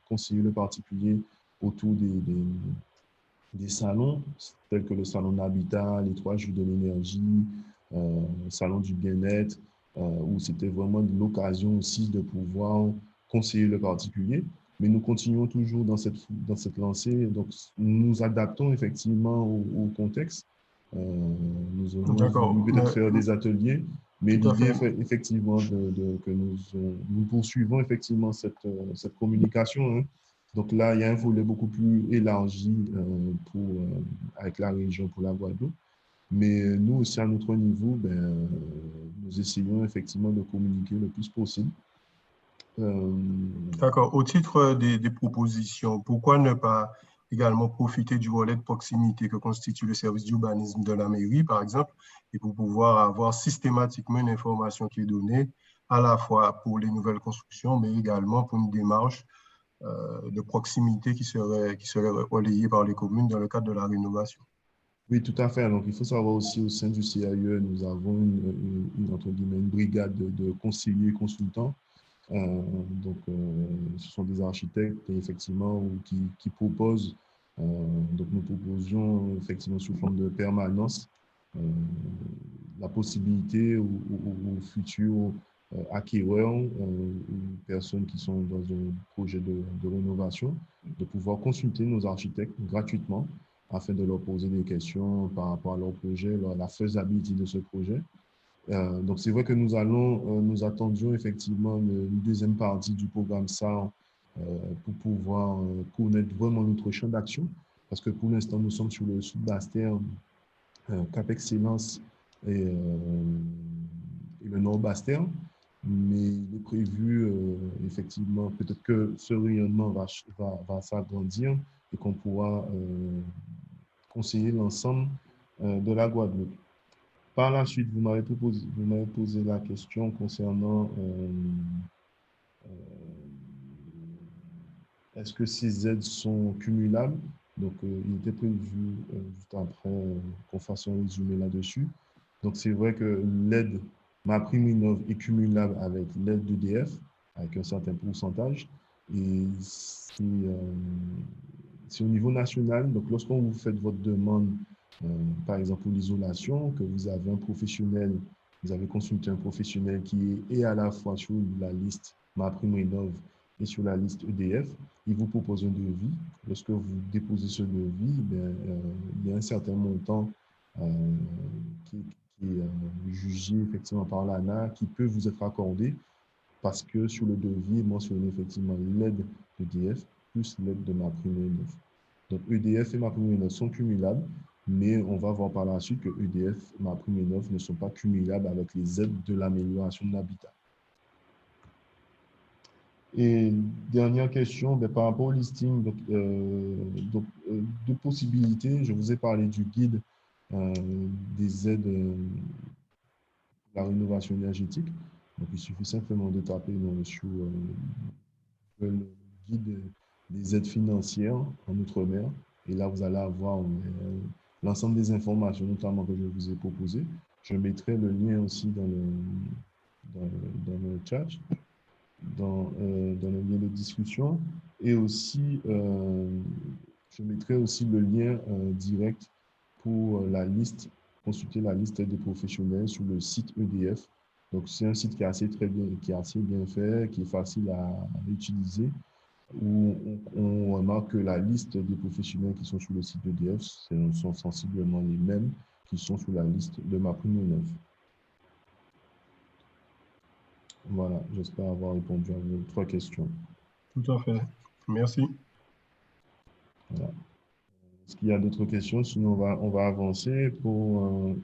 conseiller le particulier autour des salons tels que le salon d'habitat, les 3 jours de l'énergie, salon du bien-être, où c'était vraiment l'occasion aussi de pouvoir conseiller le particulier. Mais nous continuons toujours dans cette lancée. Donc, nous nous adaptons effectivement au contexte. Nous aurons D'accord, voulu peut-être faire des ateliers, mais tout à l'idée fait. est effectivement que nous poursuivons effectivement cette communication. Hein. Donc là, il y a un volet beaucoup plus élargi avec la région pour la Guadeloupe. Mais nous aussi, à notre niveau, ben, nous essayons effectivement de communiquer le plus possible. Euh, D'accord. Au titre des propositions, pourquoi ne pas également profiter du volet de proximité que constitue le service d'urbanisme de la mairie, par exemple, et pour pouvoir avoir systématiquement une information qui est donnée à la fois pour les nouvelles constructions, mais également pour une démarche de proximité qui serait relayée par les communes dans le cadre de la rénovation. oui, tout à fait. Donc, il faut savoir aussi au sein du CAE, nous avons entre guillemets, une brigade de conseillers consultants. Donc, ce sont des architectes, effectivement, qui proposent. Donc, nous proposions, effectivement, sous forme de permanence, euh, la possibilité aux futurs acquéreurs ou personnes qui sont dans un projet de rénovation de pouvoir consulter nos architectes gratuitement afin de leur poser des questions par rapport à leur projet, la faisabilité de ce projet. Donc, c'est vrai que nous attendions effectivement une deuxième partie du programme SAR pour pouvoir connaître vraiment notre champ d'action. Parce que pour l'instant, nous sommes sur le Sud-Bastère, Cap Excellence et le Nord-Bastère. Mais il est prévu, effectivement, peut-être que ce rayonnement va s'agrandir et qu'on pourra conseiller l'ensemble de la Guadeloupe. Par la suite, vous m'avez posé la question concernant est-ce que ces aides sont cumulables? Donc, il était prévu juste après qu'on fasse un résumé là-dessus. Donc, c'est vrai que l'aide MaPrimeRénov' est cumulable avec l'aide d'EDF, avec un certain pourcentage. Et c'est au niveau national. Donc, lorsqu'on vous fait votre demande, par exemple pour l'isolation, que vous avez un professionnel, vous avez consulté un professionnel qui est à la fois sur la liste MaPrimeRénov' et sur la liste EDF, il vous propose un devis. Lorsque vous déposez ce devis, il y a un certain montant euh, qui est jugé effectivement par l'ANA qui peut vous être accordé parce que sur le devis est mentionné effectivement l'aide d'EDF plus l'aide de MaPrimeRénov'. Donc, EDF et MaPrimeRénov' sont cumulables, mais on va voir par la suite que EDF et MaPrimeRénov' ne sont pas cumulables avec les aides de l'amélioration de l'habitat. Et dernière question, par rapport au listing, deux possibilités. Je vous ai parlé du guide des aides pour la rénovation énergétique. Donc, il suffit simplement de taper sur le guide des aides financières en Outre-mer. Et là, vous allez avoir l'ensemble des informations, notamment que je vous ai proposées. Je mettrai le lien aussi dans le chat, dans le lien de discussion. Et aussi, je mettrai aussi le lien direct pour la liste, consulter la liste des professionnels sur le site EDF. Donc, c'est un site qui est assez bien fait, qui est facile à utiliser, où on remarque que la liste des professionnels qui sont sur le site EDF sont sensiblement les mêmes qui sont sur la liste de MaPrimeRénov'. Voilà, j'espère avoir répondu à vos 3 questions. Tout à fait. Merci. Voilà. Est-ce qu'il y a d'autres questions? Sinon, on va avancer pour...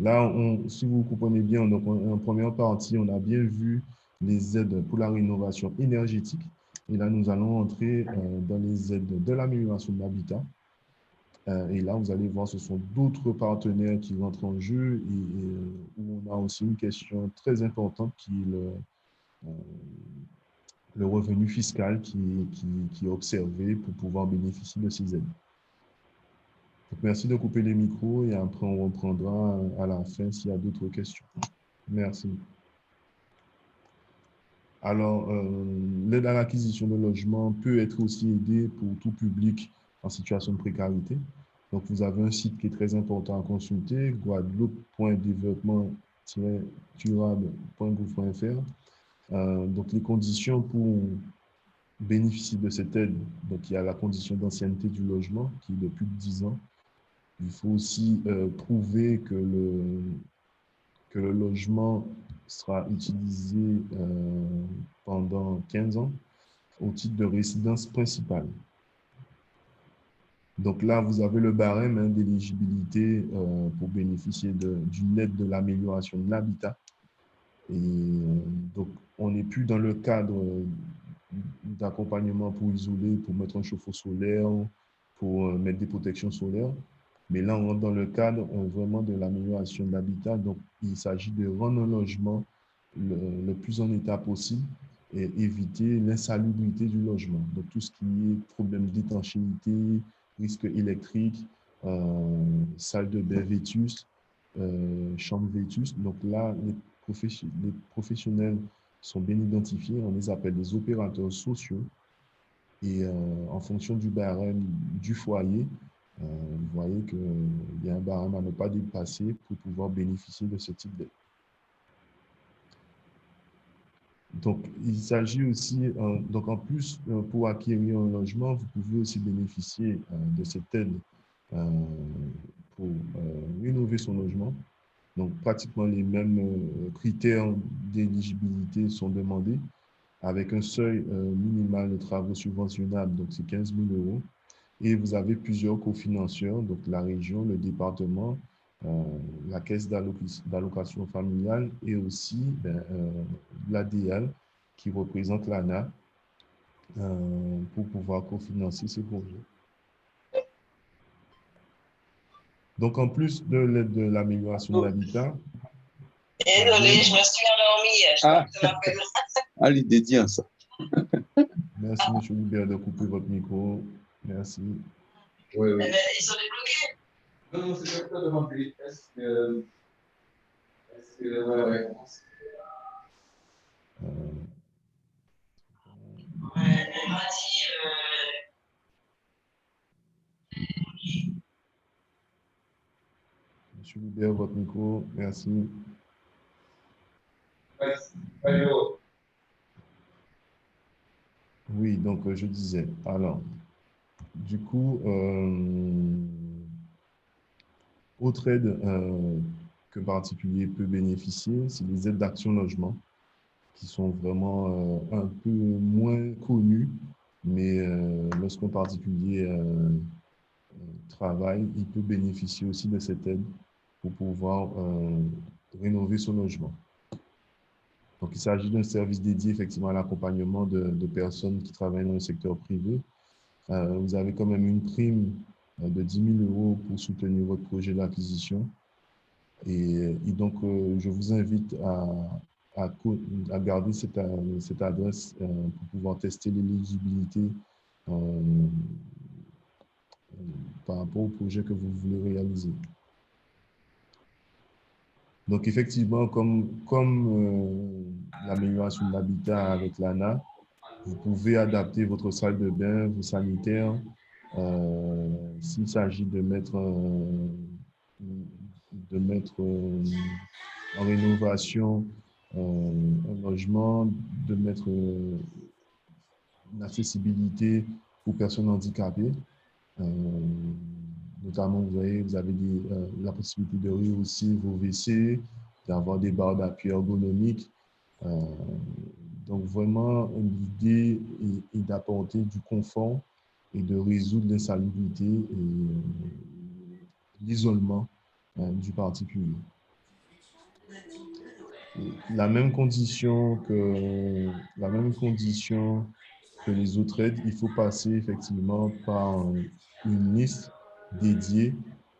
Là, si vous comprenez bien, donc en première partie, on a bien vu les aides pour la rénovation énergétique. Et là, nous allons entrer dans les aides de l'amélioration de l'habitat. Et là, vous allez voir, ce sont d'autres partenaires qui rentrent en jeu et où on a aussi une question très importante qui est le revenu fiscal qui est observé pour pouvoir bénéficier de ces aides. Donc, merci de couper les micros et après on reprendra à la fin s'il y a d'autres questions. Merci. Alors, l'aide à l'acquisition de logements peut être aussi aidée pour tout public en situation de précarité. Donc, vous avez un site qui est très important à consulter, guadeloupe.développement-durable.gouv.fr. Donc, les conditions pour bénéficier de cette aide, donc il y a la condition d'ancienneté du logement qui est de plus de 10 ans. Il faut aussi prouver que le logement sera utilisé pendant 15 ans au titre de résidence principale. Donc là, vous avez le barème d'éligibilité pour bénéficier d'une aide de l'amélioration de l'habitat. Et donc, on n'est plus dans le cadre d'accompagnement pour isoler, pour mettre un chauffe-eau solaire, pour mettre des protections solaires. Mais là, on rentre dans le cadre vraiment de l'amélioration de l'habitat. Donc, il s'agit de rendre un logement le plus en état possible et éviter l'insalubrité du logement. Donc, tout ce qui est problème d'étanchéité, risque électrique, salle de bain vétuste, chambre vétuste. Donc là, les professionnels sont bien identifiés. On les appelle des opérateurs sociaux. Et en fonction du barème du foyer, vous voyez qu'il y a un barème à ne pas dépasser pour pouvoir bénéficier de ce type d'aide. Donc, il s'agit aussi, donc en plus, pour acquérir un logement, vous pouvez aussi bénéficier de cette aide pour rénover son logement. Donc, pratiquement les mêmes critères d'éligibilité sont demandés avec un seuil minimal de travaux subventionnables, donc c'est 15 000 €. Et vous avez plusieurs cofinanceurs, donc la région, le département, la caisse d'allocation familiale et aussi l'ADL qui représente l'ANA pour pouvoir cofinancer ces projets. Donc, en plus de l'aide de l'amélioration de l'habitat... Désolé, je me suis endormie. Ah, l'idée dit ça. Merci, M. Libert, de couper votre micro. Merci. Oui, oui. Ils sont débloqués? Non, c'est pas de demander. Est-ce que la réponse Ouais, elle m'a dit... Monsieur Libert, votre micro. Merci. Oui, donc je disais, alors, du coup, autre aide qu'un particulier peut bénéficier, c'est les aides d'action logement, qui sont vraiment un peu moins connues mais lorsqu'un particulier travaille, il peut bénéficier aussi de cette aide pour pouvoir rénover son logement. Donc, il s'agit d'un service dédié effectivement à l'accompagnement de personnes qui travaillent dans le secteur privé. Vous avez quand même une prime de 10 000 € pour soutenir votre projet d'acquisition. Et donc, je vous invite à garder cette adresse pour pouvoir tester l'éligibilité par rapport au projet que vous voulez réaliser. Donc, effectivement, comme l'amélioration de l'habitat avec l'ANA, vous pouvez adapter votre salle de bain, vos sanitaires. S'il s'agit de mettre en rénovation un logement, de mettre une accessibilité aux personnes handicapées. Notamment, vous avez la possibilité de rehausser vos WC, d'avoir des barres d'appui ergonomiques. Donc, vraiment, l'idée est d'apporter du confort et de résoudre l'insalubrité et l'isolement du particulier. La même condition que les autres aides, il faut passer effectivement par une liste dédiée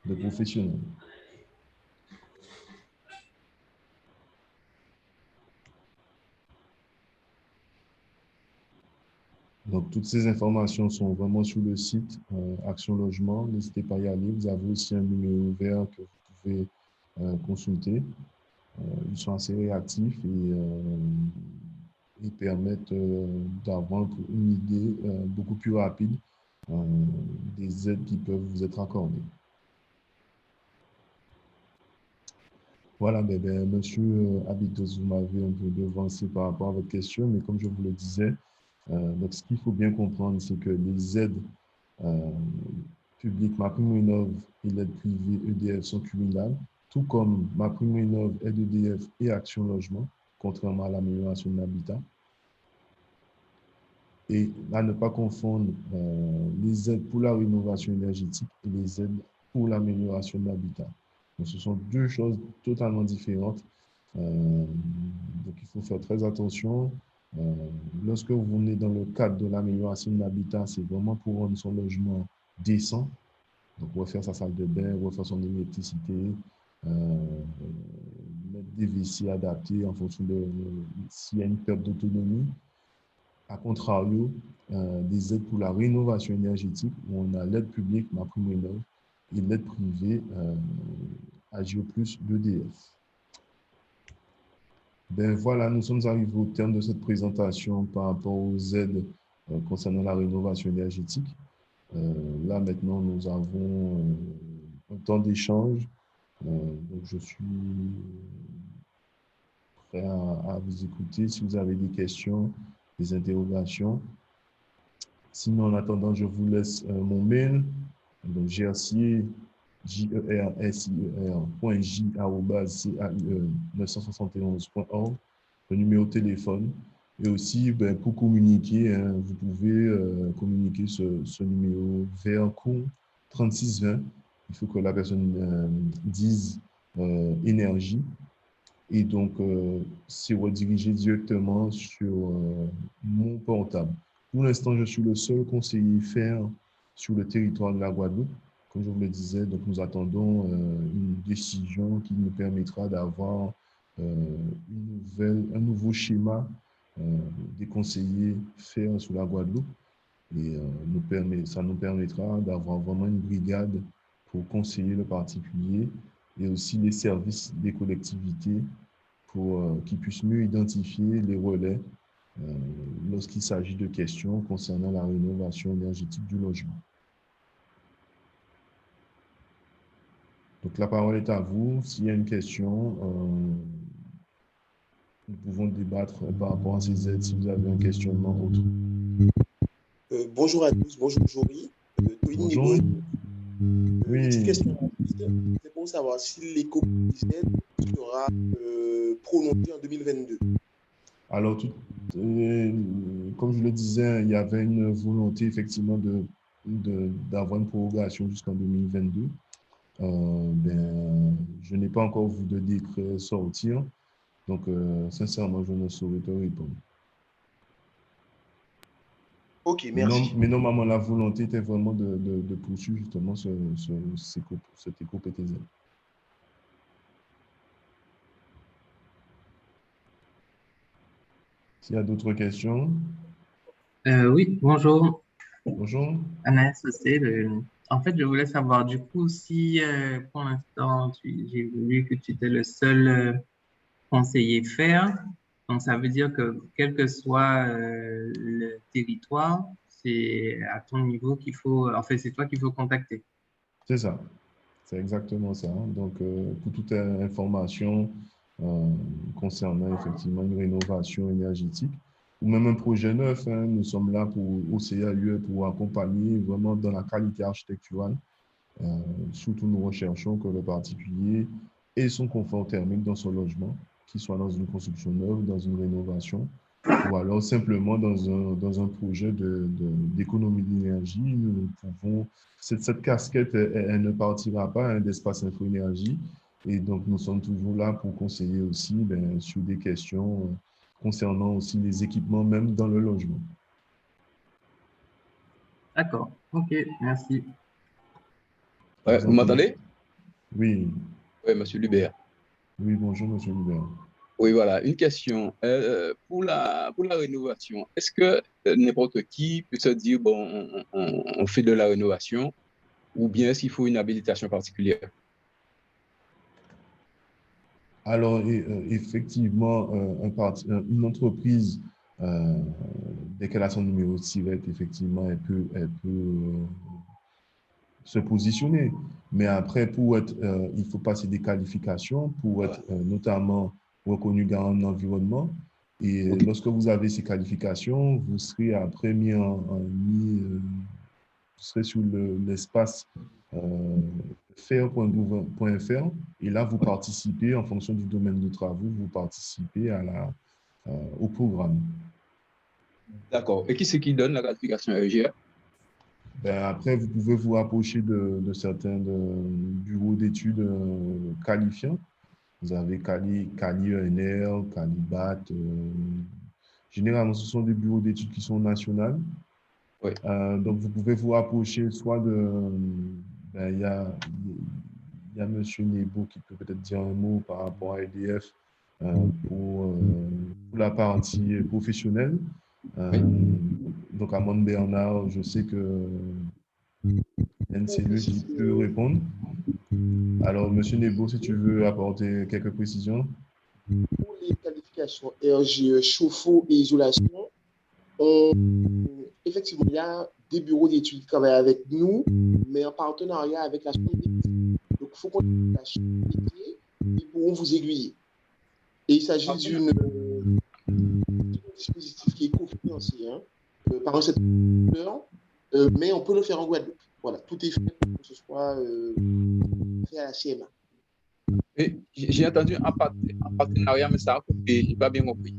de professionnels. Donc, toutes ces informations sont vraiment sur le site Action Logement. N'hésitez pas à y aller. Vous avez aussi un numéro vert que vous pouvez consulter. Ils sont assez réactifs et ils permettent d'avoir une idée beaucoup plus rapide des aides qui peuvent vous être accordées. Voilà, monsieur Abidos, vous m'avez un peu devancé par rapport à votre question, mais comme je vous le disais, donc ce qu'il faut bien comprendre, c'est que les aides publiques MaPrimeRénov' et l'aide privée EDF sont cumulables, tout comme MaPrimeRénov', aide EDF et Action Logement, contrairement à l'amélioration de l'habitat. Et à ne pas confondre les aides pour la rénovation énergétique et les aides pour l'amélioration de l'habitat. Donc, ce sont deux choses totalement différentes. Donc, il faut faire très attention. Lorsque vous venez dans le cadre de l'amélioration de l'habitat, c'est vraiment pour rendre son logement décent. Donc, refaire sa salle de bain, refaire son électricité, mettre des WC adaptés en fonction de s'il y a une perte d'autonomie. A contrario, des aides pour la rénovation énergétique, où on a l'aide publique, MaPrimeRénov', et l'aide privée, Agio Plus d'EDF. Ben voilà, nous sommes arrivés au terme de cette présentation par rapport aux aides concernant la rénovation énergétique. Là, maintenant, nous avons un temps d'échange. Donc, je suis prêt à vous écouter si vous avez des questions, des interrogations. Sinon, en attendant, je vous laisse mon mail. Donc, Gersier, jersier.j@caie971.org, le numéro de téléphone. Et aussi, pour communiquer, vous pouvez communiquer ce numéro vers cours 3620. Il faut que la personne dise énergie. Et donc, c'est redirigé directement sur mon portable. Pour l'instant, je suis le seul conseiller fer sur le territoire de la Guadeloupe. Comme je vous le disais, donc nous attendons une décision qui nous permettra d'avoir un nouveau schéma des conseillers fer sur la Guadeloupe. Et ça nous permettra d'avoir vraiment une brigade pour conseiller le particulier et aussi les services des collectivités pour qu'ils puissent mieux identifier les relais lorsqu'il s'agit de questions concernant la rénovation énergétique du logement. Donc, la parole est à vous. S'il y a une question, nous pouvons débattre par rapport à ces aides si vous avez un questionnement autre. Bonjour à tous, bonjour Jory. Bonjour. Oui. Une petite question, c'est pour savoir si l'éco sera prolongé en 2022. Alors, comme je le disais, il y avait une volonté effectivement d'avoir une prorogation jusqu'en 2022. Je n'ai pas encore vu de décret sortir, donc sincèrement, je ne saurais te répondre. Ok, merci. Mais normalement, la volonté était vraiment de poursuivre justement cet éco-PTZ. S'il y a d'autres questions, Oui, bonjour, bonjour. Anna Sossé. En fait, je voulais savoir du coup si pour l'instant, j'ai vu que tu étais le seul conseiller faire. Donc, ça veut dire que quel que soit le territoire, c'est à ton niveau qu'il faut, en fait, c'est toi qu'il faut contacter. C'est ça, c'est exactement ça. Donc, pour toute information concernant effectivement une rénovation énergétique ou même un projet neuf, hein, nous sommes là pour OCA-UE pour accompagner vraiment dans la qualité architecturale. Surtout, nous recherchons que le particulier ait son confort thermique dans son logement, qu'il soit dans une construction neuve, dans une rénovation, ou alors simplement dans un projet d'économie d'énergie. Nous pouvons, cette casquette, elle ne partira pas hein, d'Espace Info Énergie. Et donc, nous sommes toujours là pour conseiller aussi sur des questions concernant aussi les équipements, même dans le logement. D'accord. OK, merci. Ouais, vous m'entendez? Oui. Oui, monsieur Lubert. Oui, bonjour, monsieur Lubert. Oui, voilà, une question. Pour la rénovation, est-ce que n'importe qui peut se dire, bon, on fait de la rénovation, ou bien est-ce qu'il faut une habilitation particulière? Alors, effectivement, une entreprise, dès qu'elle a son numéro de SIRET, effectivement, elle peut se positionner. Mais après, il faut passer des qualifications pour être notamment reconnu garant de l'environnement. Et lorsque vous avez ces qualifications, vous serez après vous serez sur l'espace faire.gouv.fr et là, vous participez en fonction du domaine de travaux, vous participez au programme. D'accord. Et qui c'est qui donne la qualification RGR? Après, vous pouvez vous rapprocher de certains bureaux d'études qualifiants. Vous avez Cali ENR, Calibat. Généralement, ce sont des bureaux d'études qui sont nationaux. Oui. Donc, vous pouvez vous rapprocher soit il y a M. Nebo qui peut peut-être dire un mot par rapport à EDF pour la partie professionnelle. Donc, Amande Bernard, je sais que c'est lui qui peut répondre. Alors, M. Nebo, si tu veux apporter quelques précisions. Pour les qualifications RGE, chauffe-eau et isolation, effectivement, il y a des bureaux d'études qui travaillent avec nous, mais en partenariat avec la chambre des métiers. Donc, il faut qu'on ait la chambre des métiers, ils pourront vous aiguiller. Et il s'agit d'un dispositif qui est cofinancé par un secteur, mais on peut le faire en Guadeloupe. Voilà, tout est fait pour que ce soit fait à la CMA. J'ai entendu un partenariat, mais ça a coupé, je n'ai pas bien compris.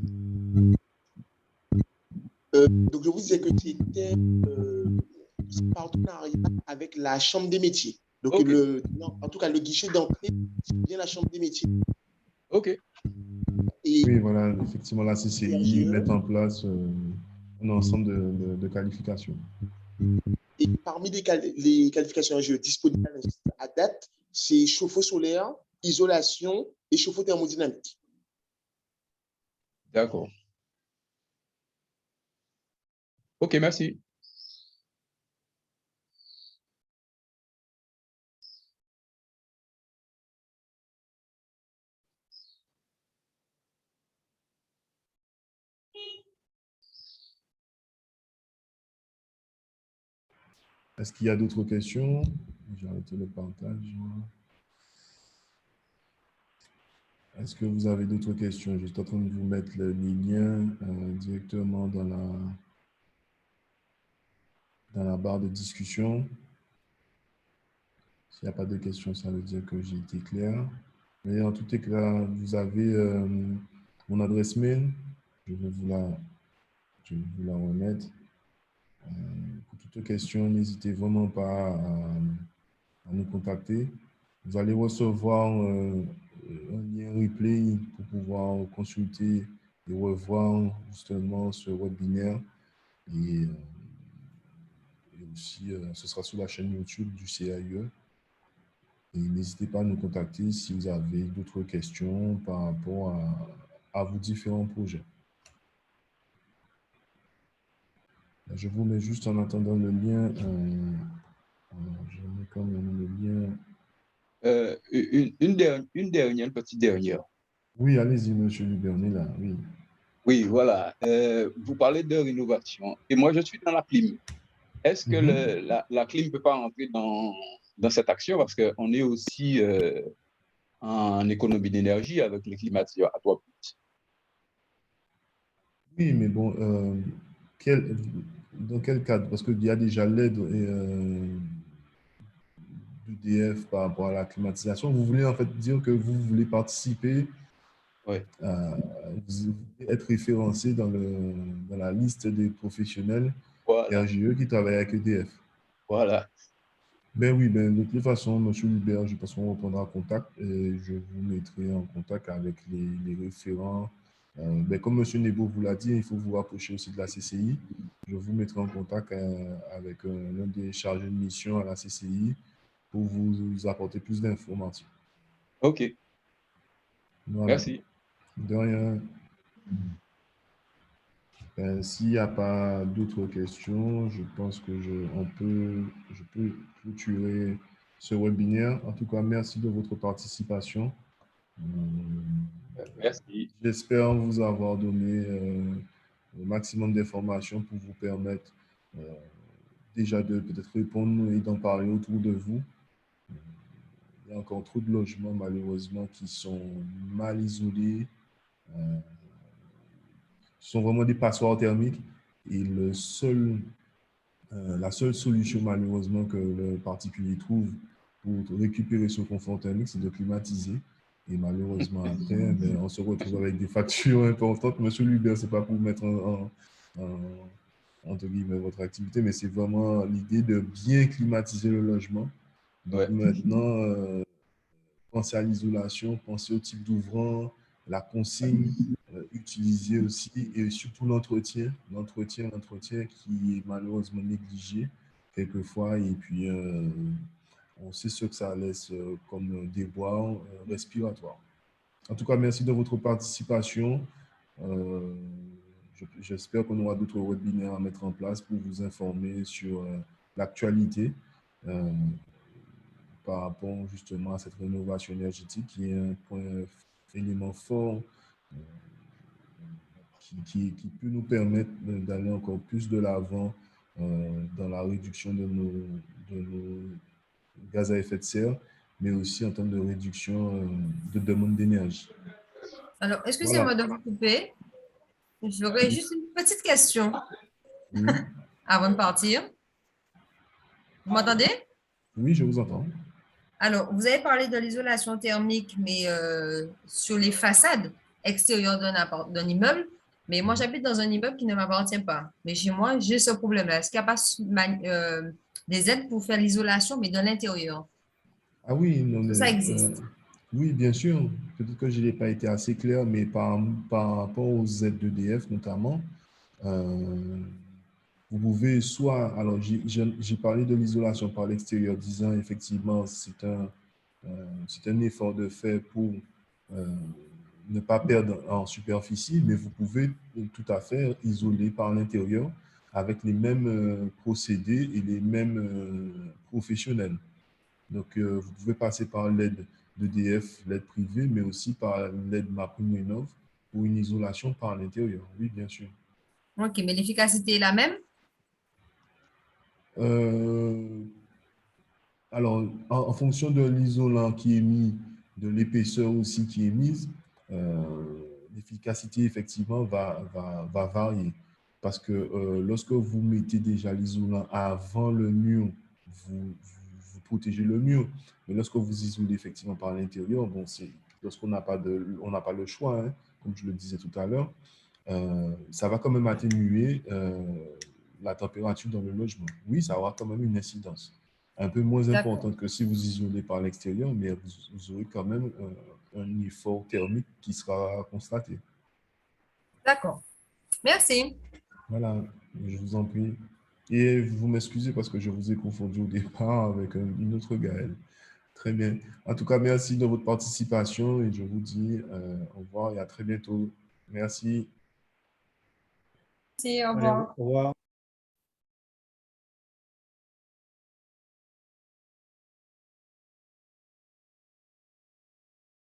Donc, je vous disais que c'était un partenariat avec la Chambre des métiers. Donc, Okay. En tout cas, le guichet d'entrée, c'est bien la Chambre des métiers. OK. Et oui, voilà, effectivement, la CCI met en place un ensemble de qualifications. Et parmi les qualifications disponibles à date, c'est chauffe-eau solaire, isolation et chauffe-eau thermodynamique. D'accord. OK, merci. Est-ce qu'il y a d'autres questions? J'ai arrêté le partage. Est-ce que vous avez d'autres questions? Je suis en train de vous mettre les liens directement dans la barre de discussion. S'il n'y a pas de questions, ça veut dire que j'ai été clair. Mais en tout cas, vous avez mon adresse mail. je vais vous la remettre. Pour toute question, n'hésitez vraiment pas à nous contacter. Vous allez recevoir un lien replay pour pouvoir consulter et revoir justement ce webinaire. Et aussi, ce sera sur la chaîne YouTube du CAIE. Et n'hésitez pas à nous contacter si vous avez d'autres questions par rapport à vos différents projets. Je vous mets juste en attendant le lien. Je mets quand même le lien. Une dernière, petite dernière. Oui, allez-y, monsieur Lubert, on est là, oui. Oui, voilà. Vous parlez de rénovation. Et moi, je suis dans la clim. Est-ce que la clim ne peut pas rentrer dans cette action parce qu'on est aussi en économie d'énergie avec les climatiseurs à 3 pouces? Oui, mais bon, dans quel cadre? Parce qu'il y a déjà l'aide d'EDF par rapport à la climatisation. Vous voulez en fait dire que vous voulez participer, oui. Vous voulez être référencé dans la liste des professionnels RGE qui travaillent avec EDF. Voilà. Ben oui, ben de toute façon, monsieur Hubert, je pense qu'on reprendra contact et je vous mettrai en contact avec les référents. Ben comme monsieur Nebo vous l'a dit, il faut vous rapprocher aussi de la CCI. Je vous mettrai en contact avec l'un des chargés de mission à la CCI pour vous apporter plus d'informations. OK. Voilà. Merci. De rien. S'il n'y a pas d'autres questions, je pense que je peux clôturer ce webinaire. En tout cas, merci de votre participation. Merci. J'espère vous avoir donné le maximum d'informations pour vous permettre déjà de peut-être répondre et d'en parler autour de vous. Il y a encore trop de logements, malheureusement, qui sont mal isolés. Ce sont vraiment des passoires thermiques. Et la seule solution, malheureusement, que le particulier trouve pour récupérer son confort thermique, c'est de climatiser. Et malheureusement, après, ben, on se retrouve avec des factures importantes. Monsieur Lubert, ce n'est pas pour mettre entre guillemets votre activité, mais c'est vraiment l'idée de bien climatiser le logement. Donc maintenant, pensez à l'isolation, pensez au type d'ouvrant, la consigne, utiliser aussi et surtout l'entretien qui est malheureusement négligé quelquefois et puis on sait ce que ça laisse comme déboire respiratoire. En tout cas, merci de votre participation. J'espère qu'on aura d'autres webinaires à mettre en place pour vous informer sur l'actualité par rapport justement à cette rénovation énergétique qui est un élément fort qui peut nous permettre d'aller encore plus de l'avant dans la réduction de nos gaz à effet de serre, mais aussi en termes de réduction de demande d'énergie. Alors, excusez-moi de vous couper. J'aurais juste une petite question avant de partir. Vous m'entendez? Oui, je vous entends. Alors, vous avez parlé de l'isolation thermique, mais sur les façades extérieures d'un immeuble. Mais moi, j'habite dans un immeuble qui ne m'appartient pas. Mais chez moi, j'ai ce problème-là. Est-ce qu'il n'y a pas des aides pour faire l'isolation, mais de l'intérieur? Ah oui, non, mais, ça existe. Oui, bien sûr. Peut-être que je n'ai pas été assez clair, mais par rapport aux aides d'EDF notamment, vous pouvez soit, alors j'ai parlé de l'isolation par l'extérieur, disant effectivement c'est un effort de fait pour ne pas perdre en superficie, mais vous pouvez tout à fait isoler par l'intérieur avec les mêmes procédés et les mêmes professionnels. Donc, vous pouvez passer par l'aide d'EDF, l'aide privée, mais aussi par l'aide MaPrimeRénov' pour une isolation par l'intérieur. Oui, bien sûr. OK, mais l'efficacité est la même? Alors, en fonction de l'isolant qui est mis, de l'épaisseur aussi qui est mise, l'efficacité, effectivement, va varier. Parce que lorsque vous mettez déjà l'isolant avant le mur, vous protégez le mur. Mais lorsque vous isolez effectivement par l'intérieur, bon, c'est lorsqu'on n'a pas le choix, hein, comme je le disais tout à l'heure, ça va quand même atténuer la température dans le logement. Oui, ça aura quand même une incidence. Un peu moins importante que si vous isolez par l'extérieur, mais vous aurez quand même un effort thermique qui sera constaté. D'accord. Merci. Voilà, je vous en prie. Et vous m'excusez parce que je vous ai confondu au départ avec une autre Gaëlle. Très bien. En tout cas, merci de votre participation et je vous dis au revoir et à très bientôt. Merci. Merci, au revoir. Au revoir.